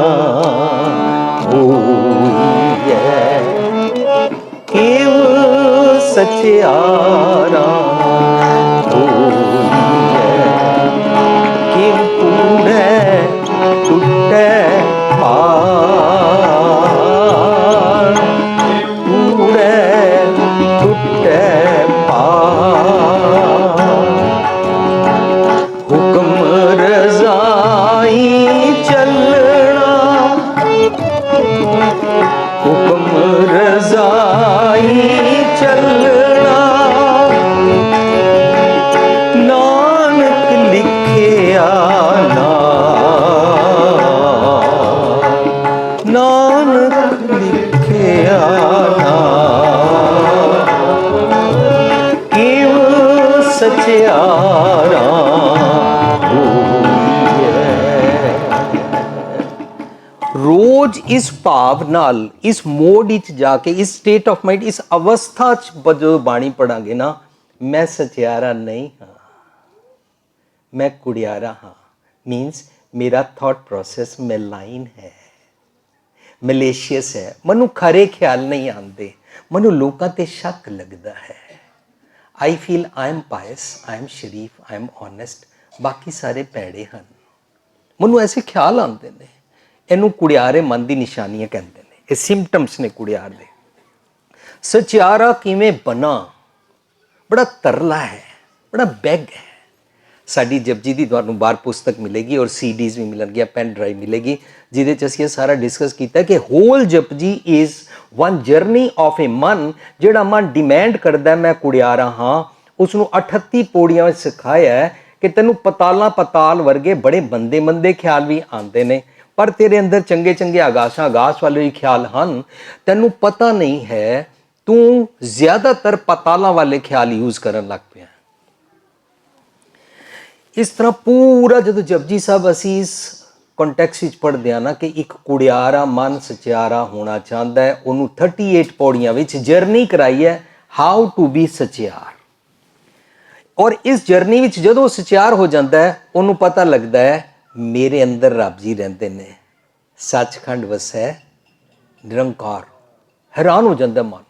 ਹੋਈਐ, ਕਿਵ ਸਚਿਆਰਾ ਹੋਈਐ, ਕਿਵ ਕੂੜੈ ਟੁੱਟੈ ਪਾਰ, ਕੂੜੈ ਟੁੱਟੈ ਪਾਰ। ਹੁਕਮ ਰਜ਼ਾਈ ਚੱਲਣਾ, ਹੁਕਮ ਰਜ਼ਾਈ ਚੱਲਣਾ, ਨਾਨਕ ਲਿਖਿਆ ਨਾਮ, ਨਾਨਕ ਲਿਖਿਆ ਨਾਮ। ਕਿਵ ਸਚਿਆਰਾ ਰੋਜ਼ ਇਸ ਭਾਵ ਨਾਲ, ਇਸ ਮੋਡ ਵਿੱਚ ਜਾ ਕੇ, ਇਸ ਸਟੇਟ ਆਫ ਮਾਈਂਡ, ਇਸ ਅਵਸਥਾ 'ਚ ਜਦੋਂ ਬਾਣੀ ਪੜਾਂਗੇ ਨਾ, ਮੈਂ ਸਚਿਆਰਾ ਨਹੀਂ ਹਾਂ, ਮੈਂ ਕੁੜਿਆਰਾ ਹਾਂ। ਮੀਨਸ ਮੇਰਾ ਥਾਟ ਪ੍ਰੋਸੈਸ ਮੈਲਾਈਨ ਹੈ, ਮਲੇਸ਼ੀਅਸ ਹੈ, ਮੈਨੂੰ ਖਰੇ ਖਿਆਲ ਨਹੀਂ ਆਉਂਦੇ, ਮੈਨੂੰ ਲੋਕਾਂ ਤੇ ਸ਼ੱਕ ਲੱਗਦਾ ਹੈ। I feel I am pious, I am ਸ਼ਰੀਫ, ਆਈ ਐਮ ਓਨੈਸਟ, ਬਾਕੀ ਸਾਰੇ ਭੈੜੇ ਹਨ, ਮੈਨੂੰ ਐਸੇ ਖਿਆਲ ਆਉਂਦੇ ਨੇ। ਇਹਨੂੰ ਕੁੜਿਆਰੇ ਮਨ ਦੀ ਨਿਸ਼ਾਨੀਆਂ ਕਹਿੰਦੇ ਨੇ, ਇਹ ਸਿੰਪਟਮਸ ਨੇ ਕੁੜਿਆਰ ਦੇ। ਸਚਿਆਰਾ ਕਿਵੇਂ ਬਣਾ, ਬੜਾ ਤਰਲਾ ਹੈ, ਬੜਾ ਬੈਗ ਹੈ। ਸਾਡੀ ਜਪਜੀ ਦੀ ਤੁਹਾਨੂੰ ਬਾਹਰ ਪੁਸਤਕ ਮਿਲੇਗੀ ਔਰ CDs ਵੀ ਮਿਲਣਗੀਆਂ, ਪੈਨ ਡਰਾਈਵ ਮਿਲੇਗੀ, ਜਿਹਦੇ 'ਚ ਅਸੀਂ ਇਹ ਸਾਰਾ ਡਿਸਕਸ ਕੀਤਾ ਕਿ whole Japji is one journey of a ਮਨ। ਜਿਹੜਾ ਮਨ ਡਿਮੈਂਡ ਕਰਦਾ ਮੈਂ ਕੁੜਿਆਰਾ ਹਾਂ, ਉਸ ਨੂੰ 38 ਪੌੜੀਆਂ ਵਿੱਚ ਸਿਖਾਇਆ ਕਿ ਤੈਨੂੰ ਪਤਾਲਾਂ ਪਤਾਲ ਵਰਗੇ ਬੜੇ ਬੰਦੇ ਮੰਦੇ ਖਿਆਲ ਵੀ ਆਉਂਦੇ ਨੇ, ਪਰ ਤੇਰੇ ਅੰਦਰ ਚੰਗੇ ਚੰਗੇ ਆਗਾਸ਼ਾਂ, ਆਗਾਸ਼ ਵਾਲੇ ਵੀ ਖਿਆਲ ਹਨ, ਤੈਨੂੰ ਪਤਾ ਨਹੀਂ ਹੈ, ਤੂੰ ਜ਼ਿਆਦਾਤਰ ਪਤਾਲਾਂ ਵਾਲੇ ਖਿਆਲ ਯੂਜ਼ ਕਰਨ ਲੱਗ ਪਿਆ। ਇਸ ਤਰ੍ਹਾਂ ਪੂਰਾ ਜਦੋਂ ਜਪਜੀ ਸਾਹਿਬ ਅਸੀਂ ਇਸ ਕੰਟੈਕਸਟ ਵਿੱਚ ਪੜ੍ਹਦੇ ਹਾਂ ਨਾ ਕਿ ਇੱਕ ਕੁੜਿਆਰਾ ਮਨ ਸਚਿਆਰਾ ਹੋਣਾ ਚਾਹੁੰਦਾ ਹੈ, ਉਹਨੂੰ 38 ਪੌੜੀਆਂ ਵਿੱਚ ਜਰਨੀ ਕਰਾਈ ਹੈ, ਹਾਊ ਟੂ ਬੀ ਸਚਿਆਰ। ਔਰ ਇਸ ਜਰਨੀ ਵਿੱਚ ਜਦੋਂ ਸਚਿਆਰ ਹੋ ਜਾਂਦਾ ਹੈ, ਉਹਨੂੰ ਪਤਾ ਲੱਗਦਾ ਹੈ ਮੇਰੇ ਅੰਦਰ ਰੱਬ ਜੀ ਰਹਿੰਦੇ ਨੇ, ਸੱਚਖੰਡ ਵਸੈ ਨਿਰੰਕਾਰ। ਹੈਰਾਨ ਹੋ ਜਾਂਦਾ ਮਨ।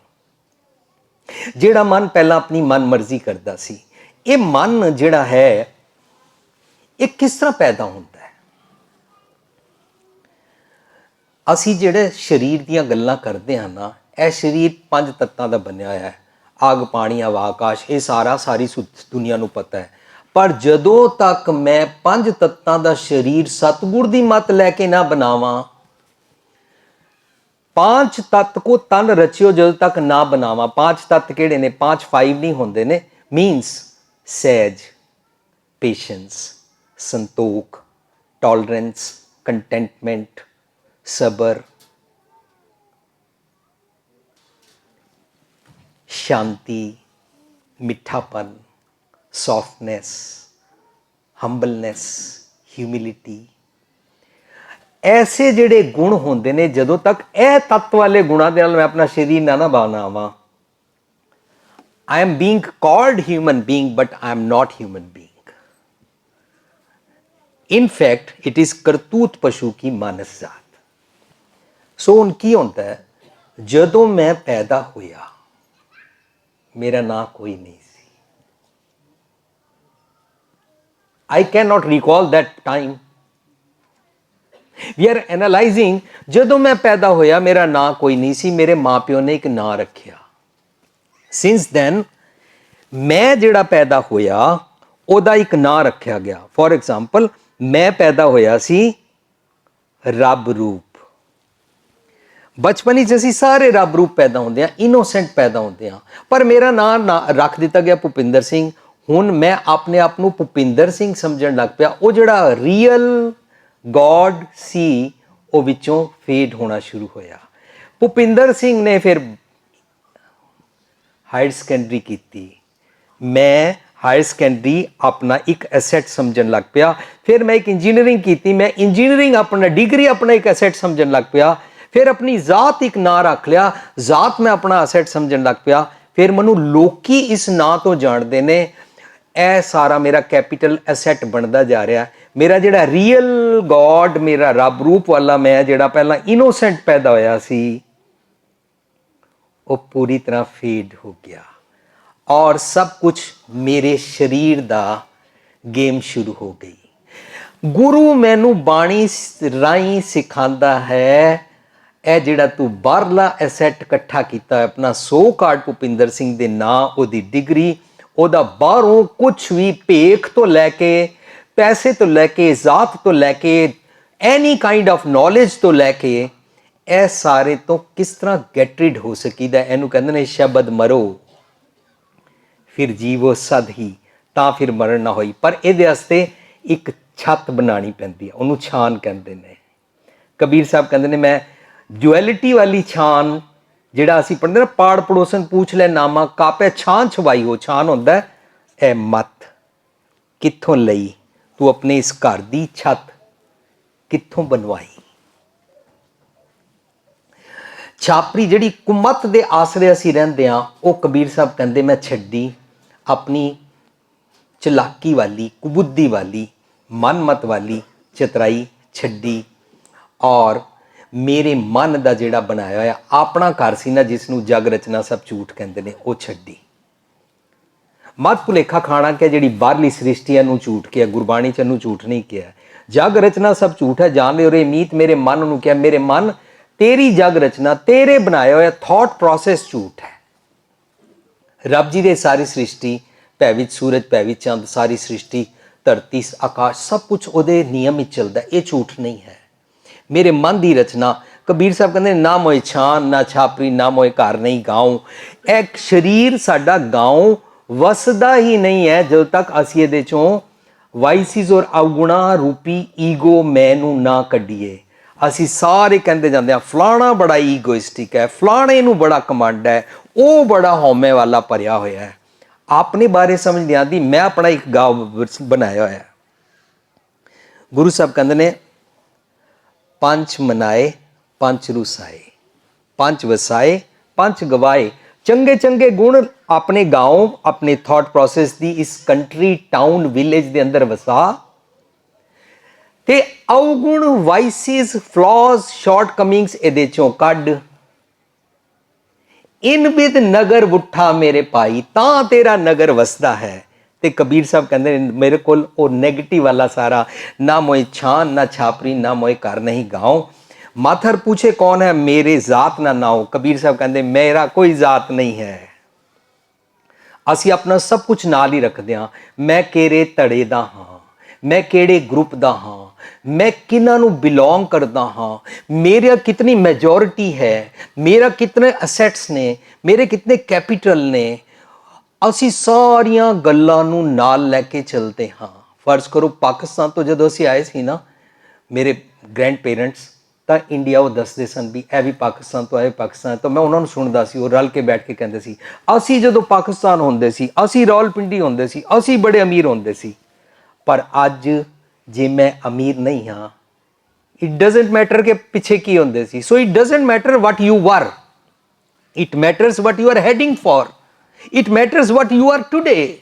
ਜਿਹੜਾ ਮਨ ਪਹਿਲਾਂ ਆਪਣੀ ਮਨ ਮਰਜ਼ੀ ਕਰਦਾ ਸੀ, ਇਹ ਮਨ ਜਿਹੜਾ ਹੈ ਇਹ ਕਿਸ ਤਰ੍ਹਾਂ ਪੈਦਾ ਹੁੰਦਾ ਹੈ? ਅਸੀਂ ਜਿਹੜੇ ਸਰੀਰ ਦੀਆਂ ਗੱਲਾਂ ਕਰਦੇ ਹਾਂ ਨਾ, ਇਹ ਸਰੀਰ 5 ਤੱਤਾਂ ਦਾ ਬਣਿਆ ਹੋਇਆ ਹੈ, ਅੱਗ, ਪਾਣੀ, ਹਵਾ, ਆਕਾਸ਼, ਇਹ ਸਾਰੀ ਦੁਨੀਆ ਨੂੰ ਪਤਾ ਹੈ। ਪਰ ਜਦੋਂ ਤੱਕ ਮੈਂ 5 ਤੱਤਾਂ ਦਾ ਸਰੀਰ ਸਤਿਗੁਰ ਦੀ ਮੱਤ ਲੈ ਕੇ ਨਾ ਬਣਾਵਾਂ, 5 ਤੱਤ ਕੋ ਤਨ ਰਚਿਓ ਜਦੋਂ ਤੱਕ ਨਾ ਬਣਾਵਾਂ। 5 ਤੱਤ ਕਿਹੜੇ ਨੇ? 5 ਨਹੀਂ ਹੁੰਦੇ ਨੇ। ਮੀਨਸ ਸਹਿਜ, ਪੇਸ਼ੈਂਸ, ਸੰਤੋਖ, ਟੋਲਰੈਂਸ, ਕੰਟੈਂਟਮੈਂਟ, ਸਬਰ, शांति, मिठापन, सॉफ्टनेस, हंबलनेस, ह्यूमिलिटी, ऐसे ਜਿਹੜੇ ਗੁਣ ਹੁੰਦੇ ਨੇ, ਜਦੋਂ ਤੱਕ ਇਹ ਤੱਤ ਵਾਲੇ ਗੁਣਾਂ ਦੇ ਨਾਲ ਮੈਂ ਆਪਣਾ ਸਰੀਰ ਨਾ ਬਣਾਵਾਂ, I am being called human being but I am not human being. In fact, it is ਕਰਤੂਤ ਪਸ਼ੂ ਕੀ ਮਾਨਸ ਜਾਤ। ਸੋ ਹੁਣ ਕੀ ਹੁੰਦਾ ਹੈ, ਜਦੋਂ ਮੈਂ ਪੈਦਾ ਹੋਇਆ मेरा ना कोई नहीं सी। I cannot recall that time. We are analyzing, ਜਦੋਂ ਮੈਂ ਪੈਦਾ ਹੋਇਆ ਮੇਰਾ ਨਾਂ ਕੋਈ ਨਹੀਂ ਸੀ, ਮੇਰੇ ਮਾਪਿਓ ਨੇ ਇੱਕ ਨਾਂ ਰੱਖਿਆ। Since then, ਮੈਂ ਜਿਹੜਾ ਪੈਦਾ ਹੋਇਆ ਉਹਦਾ ਇੱਕ ਨਾਂ ਰੱਖਿਆ ਗਿਆ। ਫੋਰ ਐਗਜ਼ਾਮਪਲ, ਮੈਂ ਪੈਦਾ ਹੋਇਆ ਸੀ ਰੱਬ ਰੂਪ। ਬਚਪਨ ਵਿੱਚ ਅਸੀਂ ਸਾਰੇ ਰੱਬ ਰੂਪ ਪੈਦਾ ਹੁੰਦੇ ਹਾਂ, ਇਨੋਸੈਂਟ ਪੈਦਾ ਹੁੰਦੇ ਹਾਂ, ਪਰ ਮੇਰਾ ਨਾਂ ਰੱਖ ਦਿੱਤਾ ਗਿਆ ਭੁਪਿੰਦਰ ਸਿੰਘ। ਹੁਣ ਮੈਂ ਆਪਣੇ ਆਪ ਨੂੰ ਭੁਪਿੰਦਰ ਸਿੰਘ ਸਮਝਣ ਲੱਗ ਪਿਆ। ਉਹ ਜਿਹੜਾ ਰੀਅਲ ਗੋਡ ਸੀ ਉਹ ਵਿੱਚੋਂ ਫੇਡ ਹੋਣਾ ਸ਼ੁਰੂ ਹੋਇਆ। ਭੁਪਿੰਦਰ ਸਿੰਘ ਨੇ ਫਿਰ ਹਾਇਰ ਸੈਕੰਡਰੀ ਕੀਤੀ। ਮੈਂ ਹਾਇਰ ਸੈਕੰਡਰੀ ਆਪਣਾ ਇੱਕ ਐਸੈਟ ਸਮਝਣ ਲੱਗ ਪਿਆ। ਫਿਰ ਮੈਂ ਇੱਕ ਇੰਜੀਨੀਅਰਿੰਗ ਕੀਤੀ। ਮੈਂ ਇੰਜੀਨੀਅਰਿੰਗ ਆਪਣਾ ਡਿਗਰੀ ਆਪਣਾ ਇੱਕ ਐਸੈਟ ਸਮਝਣ ਲੱਗ ਪਿਆ। ਫਿਰ ਆਪਣੀ ਜ਼ਾਤ ਇੱਕ ਨਾਂ ਰੱਖ ਲਿਆ, ਜ਼ਾਤ ਮੈਂ ਆਪਣਾ ਐਸੈਟ ਸਮਝਣ ਲੱਗ ਪਿਆ। ਫਿਰ ਮੈਨੂੰ ਲੋਕੀ ਇਸ ਨਾਂ ਤੋਂ ਜਾਣਦੇ ਨੇ। ਇਹ ਸਾਰਾ ਮੇਰਾ ਕੈਪੀਟਲ ਐਸੈਟ ਬਣਦਾ ਜਾ ਰਿਹਾ। ਮੇਰਾ ਜਿਹੜਾ ਰੀਅਲ ਗੋਡ, ਮੇਰਾ ਰੱਬ ਰੂਪ ਵਾਲਾ ਮੈਂ ਜਿਹੜਾ ਪਹਿਲਾਂ ਇਨੋਸੈਂਟ ਪੈਦਾ ਹੋਇਆ ਸੀ, ਉਹ ਪੂਰੀ ਤਰ੍ਹਾਂ ਫੇਡ ਹੋ ਗਿਆ ਔਰ ਸਭ ਕੁਝ ਮੇਰੇ ਸਰੀਰ ਦਾ ਗੇਮ ਸ਼ੁਰੂ ਹੋ ਗਈ। ਗੁਰੂ ਮੈਨੂੰ ਬਾਣੀ ਰਾਹੀਂ ਸਿਖਾਉਂਦਾ ਹੈ, ਇਹ ਜਿਹੜਾ ਤੂੰ ਬਾਹਰਲਾ ਐਸੈਟ ਇਕੱਠਾ ਕੀਤਾ ਹੈ, ਆਪਣਾ ਸੋ ਕਾਰਡ ਭੁਪਿੰਦਰ ਸਿੰਘ ਦੇ ਨਾਂ, ਉਹਦੀ ਡਿਗਰੀ, ਉਹਦਾ ਬਾਹਰੋਂ ਕੁਝ ਵੀ ਭੇਖ ਤੋਂ ਲੈ ਕੇ, ਪੈਸੇ ਤੋਂ ਲੈ ਕੇ, ਜ਼ਾਤ ਤੋਂ ਲੈ ਕੇ, ਐਨੀ ਕਾਈਂਡ ਆਫ ਨੌਲੇਜ ਤੋਂ ਲੈ ਕੇ, ਇਹ ਸਾਰੇ ਤੋਂ ਕਿਸ ਤਰ੍ਹਾਂ ਗੈਟ ਰਿਡ ਹੋ ਸਕੀਦਾ। ਇਹਨੂੰ ਕਹਿੰਦੇ ਨੇ ਸ਼ਬਦ ਮਰੋ ਫਿਰ ਜੀਵੋ ਸਦ ਹੀ, ਤਾਂ ਫਿਰ ਮਰਨ ਨਾ ਹੋਈ। ਪਰ ਇਹਦੇ ਵਾਸਤੇ ਇੱਕ ਛੱਤ ਬਣਾਉਣੀ ਪੈਂਦੀ ਹੈ, ਉਹਨੂੰ ਛਾਨ ਕਹਿੰਦੇ ਨੇ। ਕਬੀਰ ਸਾਹਿਬ ਕਹਿੰਦੇ ਨੇ ਮੈਂ ਡੁਐਲਿਟੀ ਵਾਲੀ ਛਾਨ, ਜਿਹੜਾ ਅਸੀਂ ਪੜ੍ਹਦੇ ਨਾ, ਪਾੜ ਪੜੋਸਨ ਪੁੱਛ ਲੈ ਨਾਮਾ ਕਾਪੇ ਛਾਨ ਛਵਾਈ, ਉਹ ਛਾਨ ਹੁੰਦਾ ਇਹ ਮਤ ਕਿੱਥੋਂ ਲਈ, ਤੂੰ ਆਪਣੇ ਇਸ ਘਰ ਦੀ ਛੱਤ ਕਿੱਥੋਂ ਬਣਵਾਈ। ਛਾਪਰੀ ਜਿਹੜੀ ਕੁਮਤ ਦੇ ਆਸਰੇ ਅਸੀਂ ਰਹਿੰਦੇ ਹਾਂ, ਉਹ ਕਬੀਰ ਸਾਹਿਬ ਕਹਿੰਦੇ ਮੈਂ ਛੱਡੀ। ਆਪਣੀ ਚਲਾਕੀ ਵਾਲੀ, ਕੁਬੁੱਧੀ ਵਾਲੀ, ਮਨਮਤ ਵਾਲੀ ਚਤਰਾਈ ਛੱਡੀ ਔਰ ਮੇਰੇ ਮਨ ਦਾ ਜਿਹੜਾ ਬਣਾਇਆ ਹੋਇਆ ਆਪਣਾ ਘਰ ਸੀ ਨਾ, ਜਿਸ ਨੂੰ ਜਗ ਰਚਨਾ ਸਭ ਝੂਠ ਕਹਿੰਦੇ ਨੇ, ਉਹ ਛੱਡੀ। ਮਤ ਭੁਲੇਖਾ ਖਾਣਾ ਕਿ ਜਿਹੜੀ ਬਾਹਰਲੀ ਸ੍ਰਿਸ਼ਟੀ ਨੂੰ ਝੂਠ ਕਿਹਾ, ਗੁਰਬਾਣੀ ਚ ਇਹਨੂੰ ਝੂਠ ਨਹੀਂ ਕਿਹਾ। ਜਗ ਰਚਨਾ ਸਭ ਝੂਠ ਹੈ, ਜਾਣ ਲਿਓ ਰੇ ਮੀਤ। ਮੇਰੇ ਮਨ ਨੂੰ ਕਿਹਾ, ਮੇਰੇ ਮਨ ਤੇਰੀ ਜਗ ਰਚਨਾ, ਤੇਰੇ ਬਣਾਇਆ ਹੋਇਆ ਥਾਟ ਪ੍ਰੋਸੈਸ ਝੂਠ ਹੈ। ਰੱਬ ਜੀ ਦੇ ਸਾਰੀ ਸ੍ਰਿਸ਼ਟੀ, ਭੈ ਵਿੱਚ ਸੂਰਜ, ਭੈ ਵਿੱਚ ਚੰਦ, ਸਾਰੀ ਸ੍ਰਿਸ਼ਟੀ, ਧਰਤੀ, ਆਕਾਸ਼, ਸਭ ਕੁਝ ਉਹਦੇ ਨਿਯਮ ਵਿੱਚ ਚੱਲਦਾ, ਇਹ ਝੂਠ ਨਹੀਂ ਹੈ। ਮੇਰੇ ਮਨ ਦੀ ਰਚਨਾ, ਕਬੀਰ ਸਾਹਿਬ ਕਹਿੰਦੇ ਨਾ ਮੋਏ ਛਾਨ ਨਾ ਛਾਪਰੀ, ਨਾ ਮੋਏ ਘਰ ਨਹੀਂ ਗਾਉਂ। ਇਹ ਸਰੀਰ ਸਾਡਾ ਗਾਉਂ ਵਸਦਾ ਹੀ ਨਹੀਂ ਹੈ ਜਦੋਂ ਤੱਕ ਅਸੀਂ ਇਹਦੇ ਚੋਂ ਵਾਈਸਿਸ ਔਰ ਅਵਗੁਣਾ ਰੂਪੀ ਈਗੋ ਮੈਂ ਨੂੰ ਨਾ ਕੱਢੀਏ। ਅਸੀਂ ਸਾਰੇ ਕਹਿੰਦੇ ਜਾਂਦੇ ਹਾਂ ਫਲਾਣਾ ਬੜਾ ਈਗੋਇਸਟਿਕ ਹੈ, ਫਲਾਣੇ ਨੂੰ ਬੜਾ ਕਮਾਂਡ ਹੈ, ਉਹ ਬੜਾ ਹਉਮੈ ਵਾਲਾ ਭਰਿਆ ਹੋਇਆ ਹੈ। ਆਪਣੇ ਬਾਰੇ ਸਮਝ ਨਹੀਂ ਆਉਂਦੀ। ਮੈਂ ਆਪਣਾ ਇੱਕ ਗਾਉਂ ਬਣਾਇਆ ਹੋਇਆ। ਗੁਰੂ ਸਾਹਿਬ ਕਹਿੰਦੇ ਨੇ ਪੰਜ ਮਨਾਏ ਪੰਜ ਰੁਸਾਏ, ਪੰਜ ਵਸਾਏ ਪੰਜ ਗਵਾਏ। ਚੰਗੇ ਚੰਗੇ ਗੁਣ ਆਪਣੇ ਗਾਉਂ, ਆਪਣੇ ਥਾਟ ਪ੍ਰੋਸੈਸ ਦੀ ਇਸ ਕੰਟਰੀ, ਟਾਊਨ, ਵਿਲੇਜ ਦੇ ਅੰਦਰ ਵਸਾ, ਤੇ ਅਵਗੁਣ, ਵਾਈਸਿਸ, ਫਲॉज, ਸ਼ਾਰਟ ਕਮਿੰਗਸ ਇਹਦੇ ਚੋਂ ਕੱਢ। ਇਨ ਬਿਦ ਨਗਰ ਵੁੱਠਾ ਮੇਰੇ ਭਾਈ, ਤਾਂ ਤੇਰਾ ਨਗਰ ਵਸਦਾ ਹੈ। ਤੇ ਕਬੀਰ ਸਾਹਿਬ ਕਹਿੰਦੇ ਨੇ ਮੇਰੇ ਕੋਲ ਉਹ ਨੈਗੇਟਿਵ ਵਾਲਾ ਸਾਰਾ, ਨਾ ਮੋਏ ਛਾਨ ਨਾ ਛਾਪਰੀ, ਨਾ ਮੋਏ ਘਰ ਨਹੀਂ ਗਾਉਂ। ਮਾਥਰ पूछे कौन है मेरे जात ना नाओ। कबीर साहब कहते मेरा कोई जात नहीं है। ਅਸੀਂ ਆਪਣਾ ਸਭ ਕੁਝ ਨਾਲ ਹੀ ਰੱਖਦੇ ਹਾਂ। ਮੈਂ ਕਿਹੜੇ ਧੜੇ ਦਾ ਹਾਂ, ਮੈਂ ਕਿਹੜੇ ਗਰੁੱਪ ਦਾ ਹਾਂ, ਮੈਂ ਕਿਹਨਾਂ ਨੂੰ ਬਿਲੋਂਗ ਕਰਦਾ ਹਾਂ, ਮੇਰਾ ਕਿਤਨੀ ਮੈਜੋਰਿਟੀ ਹੈ, ਮੇਰਾ ਕਿਤਨੇ ਅਸੈਟਸ ਨੇ, ਮੇਰੇ ਕਿਤਨੇ ਕੈਪੀਟਲ ਨੇ। ਅਸੀਂ ਸਾਰੀਆਂ ਗੱਲਾਂ ਨੂੰ ਨਾਲ ਲੈ ਕੇ ਚੱਲਦੇ ਹਾਂ। ਫਰਜ਼ ਕਰੋ ਪਾਕਿਸਤਾਨ ਤੋਂ ਜਦੋਂ ਅਸੀਂ ਆਏ ਸੀ ਨਾ, ਮੇਰੇ ਗ੍ਰੈਂਡ ਪੇਰੈਂਟਸ ਤਾਂ ਇੰਡੀਆ ਉਹ ਦੱਸਦੇ ਸਨ ਵੀ ਇਹ ਵੀ ਪਾਕਿਸਤਾਨ ਤੋਂ ਆਏ, ਪਾਕਿਸਤਾਨ ਤੋਂ। ਮੈਂ ਉਹਨਾਂ ਨੂੰ ਸੁਣਦਾ ਸੀ, ਉਹ ਰਲ ਕੇ ਬੈਠ ਕੇ ਕਹਿੰਦੇ ਸੀ ਅਸੀਂ ਜਦੋਂ ਪਾਕਿਸਤਾਨ ਹੁੰਦੇ ਸੀ, ਅਸੀਂ ਰਾਵਲਪਿੰਡੀ ਹੁੰਦੇ ਸੀ, ਅਸੀਂ ਬੜੇ ਅਮੀਰ ਹੁੰਦੇ ਸੀ। ਪਰ ਅੱਜ ਜੇ ਮੈਂ ਅਮੀਰ ਨਹੀਂ ਹਾਂ, ਇਟ ਡਜ਼ਨਟ ਮੈਟਰ ਕਿ ਪਿੱਛੇ ਕੀ ਹੁੰਦੇ ਸੀ। So it doesn't matter what you were, it matters what you are heading for, it matters what you are today.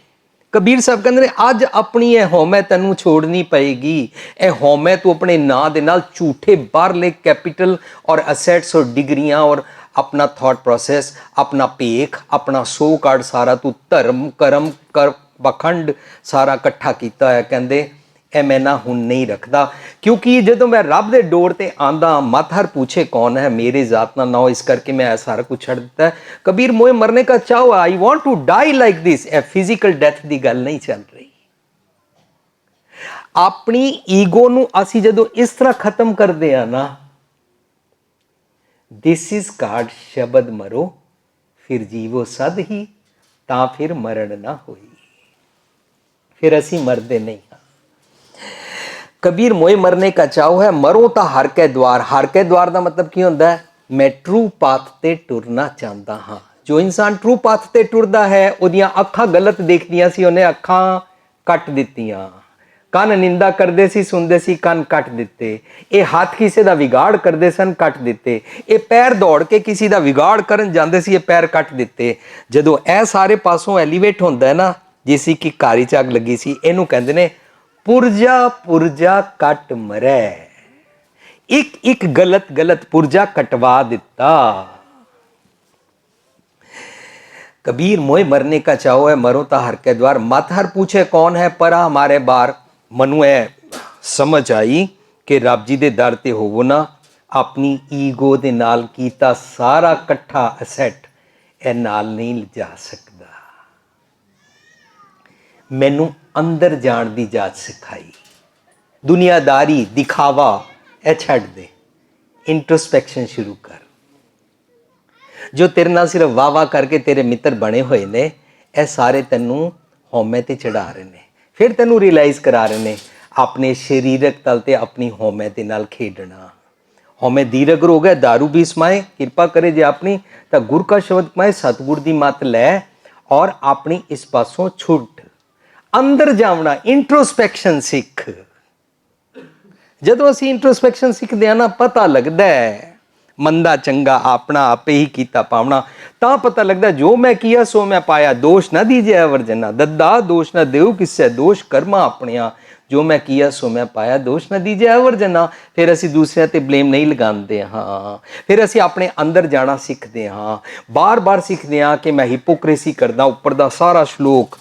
Kabir Sahib ਕਹਿੰਦੇ ਨੇ ਅੱਜ ਆਪਣੀ ਇਹ ਹਉਮੈ ਤੈਨੂੰ ਛੋੜਨੀ ਪਏਗੀ। ਇਹ ਹਉਮੈ ਤੂੰ ਆਪਣੇ ਨਾਂ ਦੇ ਨਾਲ ਝੂਠੇ ਬਾਹਰਲੇ ਕੈਪੀਟਲ ਔਰ ਅਸੈਟਸ ਔਰ ਡਿਗਰੀਆਂ ਔਰ ਆਪਣਾ ਥਾਟ ਪ੍ਰੋਸੈਸ, ਆਪਣਾ ਭੇਖ, ਆਪਣਾ ਸੋ ਕਾਰਡ ਸਾਰਾ ਤੂੰ ਧਰਮ ਕਰਮ ਕਰ ਪਖੰਡ ਸਾਰਾ ਇਕੱਠਾ ਕੀਤਾ ਹੋਇਆ। ਕਹਿੰਦੇ ਇਹ ਮੈਂ ਨਾ ਹੁਣ ਨਹੀਂ ਰੱਖਦਾ, ਕਿਉਂਕਿ ਜਦੋਂ ਮੈਂ ਰੱਬ ਦੇ ਡੋਰ ਤੇ ਆਂਦਾ, ਮਤ ਹਰ ਪੁੱਛੇ ਕੌਣ ਹੈ ਮੇਰੇ ਜ਼ਾਤ ਨਾ ਨਾਓ, ਇਸ ਕਰਕੇ ਮੈਂ ਇਹ ਸਾਰਾ ਕੁਝ ਛੱਡ ਦਿੱਤਾ ਹੈ। ਕਬੀਰ ਮੋਏ ਮਰਨੇ ਕਾ ਚਾਹੋ, I want to die like this. ਇਹ ਫਿਜ਼ੀਕਲ ਡੈਥ ਦੀ ਗੱਲ ਨਹੀਂ ਚੱਲ ਰਹੀ। ਆਪਣੀ ਈਗੋ ਨੂੰ ਅਸੀਂ ਜਦੋਂ ਇਸ ਤਰ੍ਹਾਂ ਖਤਮ ਕਰਦੇ ਆ ਨਾ, ਦਿਸ ਇਜ਼ ਕਾਰਡ ਸ਼ਬਦ ਮਰੋ ਫਿਰ ਜੀਵੋ ਸਦ ਹੀ, ਤਾਂ ਫਿਰ ਮਰਨ ਨਾ ਹੋਈ। फिर असी मरते नहीं हाँ। कबीर मोए मरने का चाओ है, मरो तो हर के द्वार। हर के द्वार का मतलब की होता है, मैं ट्रू पाथ ते टुरना चाहता हाँ। जो इंसान ट्रू पाथ ते टुरदा है, उहदियां अखां गलत देखदियां सी, उन्हें अखां कट दित्तियां। कन निंदा करते सी, सुनते सी, कन कट दिते। ये हाथ किसी का विगाड़ करते सन, कट दिते। ये पैर दौड़ के किसी का विगाड़ करन जाते सी, ये पैर कट दिते। जदों ए सारे पासों एलीवेट होंदा है ना, जिसी की कारी च अग लगी सी, इनू कहंदे ने पुरजा पुरजा कट मरै। एक एक गलत गलत पुरजा कटवा दिता। कबीर मोए मरने का चाहो है, मरो ता हर के द्वार। मत हर पूछे कौन है परा हमारे बार। मनु ए समझ आई कि रब जी दे दर ते होवो ना, अपनी ईगो दे नाल कीता सारा कट्ठा असैट ए नाल नहीं जा सकता। मैनू अंदर जाण दी जाच सिखाई। दुनियादारी दिखावा ए छड़ दे, इंट्रोस्पैक्शन शुरू कर। जो तेरे नाल सिर्फ वाह वाह करके तेरे मित्र बने हुए ने, ए सारे तैनू हौमे ते चढ़ा रहे ने। फिर तैनू रियलाइज करा रहे ने अपने शरीरक तल ते अपनी हौमे दे नाल खेडना। हौमे दीरग रोग है, दारू भी समाए, कृपा करे जे अपनी तां गुर का शब्द कमाए। सतगुर दी मत लै और अपनी इस पासों छुट। अंदर जावना, इंट्रोस्पैक्शन सीख। जदों असीं इंट्रोस्पैक्शन सीखते हैं ना, पता लगता है मंदा चंगा अपना आपे ही कीता पावना। तां पता लगता है जो मैं किया सो मैं पाया। दोष ना दीजिए वर्जना, दद्दा दोष ना देऊ किससे, दोष कर्मा अपनिया। जो मैं किया सो मैं पाया, दोष ना दीजिए वर्जना। फिर असी दूसरिਆਂ ਤੇ ब्लेम नहीं लगाते हाँ। फिर असी अपने अंदर जाना सीखते हाँ। बार बार सीखते हाँ कि मैं हिपोक्रेसी करदा। उपर दा सारा श्लोक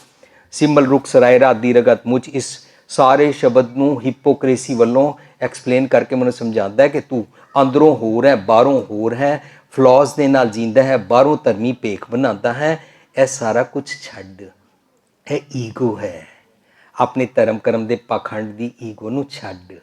सिमल रुख सराय राधी रगत मुझ, इस सारे शब्द नूं हिपोक्रेसी वालों एक्सप्लेन करके मैंने समझाता है कि तू अंदरों होर है, बाहरों होर है, फ्लॉज दे नाल जींदा है, बाहरों धर्मी भेख बनाता है। यह सारा कुछ छड्ड, यह ईगो है। अपने धर्म कर्म के पाखंड की ईगो नूं छड्ड,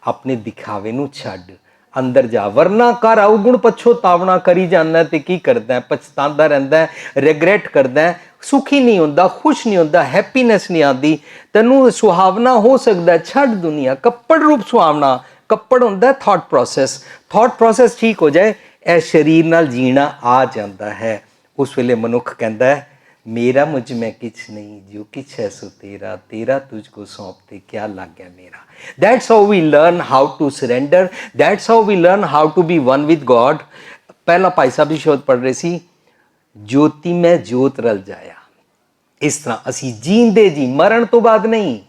अपने दिखावे नूं छड्ड, अंदर जा। वरना कर अवगुण पछोतावना करी जाना ते की करदा है, पछतांदा रहिंदा है, रिग्रैट करदा है, सुखी नहीं होंदा, खुश नहीं होंदा, हैप्पीनैस नहीं आती। तैनूं सुहावना हो सकता है, छड्ड दुनिया। कप्पड़ रूप सुहावना, कप्पड़ होंदा है थॉट प्रोसैस। थॉट प्रोसैस ठीक हो जाए, यह शरीर नाल जीना आ जाता है। उस वेले मनुख कहता है मेरा मुझ में किछ नहीं, जो किछ है सो तेरा, तेरा तुझको सौंपते क्या लग गया मेरा। That's how we learn how to surrender, that's how we learn how to be one with God. पहला भाई साहब जी शोध पढ़ रहे सी, ज्योति में जोत रल जाया। इस तरह असी जींदे जी, मरण तो बाद नहीं,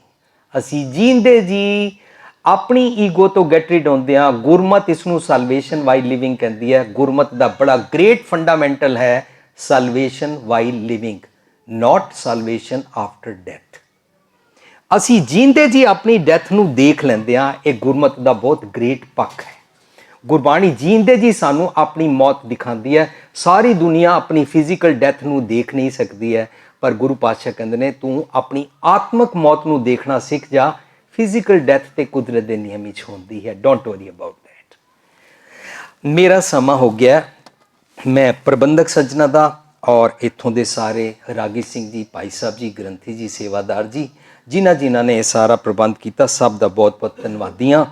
असी जींदे जी अपनी ईगो तो गैट रिड होंदे हां। गुरमत इसनूं सैल्वेशन वाइल लिविंग कहती है। गुरमत का बड़ा ग्रेट फंडामेंटल है salvation while living, not salvation after death। असी जींदे जी अपनी डेथ नूं देख लेंदे हां। ये गुरमत का बहुत ग्रेट पक्ष है। गुरबाणी जींदे जी सानू अपनी मौत दिखाती है। सारी दुनिया अपनी फिजिकल डेथ नूं देख नहीं सकती है, पर गुरु पातशाह कहंदे ने तू अपनी आत्मक मौत नूं देखना सीख जा। फिजिकल डेथ ते कुदरत दे नियम विच होंदी है। Don't worry about that. मेरा समा हो गया। मैं प्रबंधक सज्जना दा और इत्थों दे सारे रागी सिंह जी, भाई साहब जी, ग्रंथी जी, सेवादार जी, जिन्हां जिन्हां ने यह सारा प्रबंध किया, सब का बहुत बहुत धन्नवादी हाँ।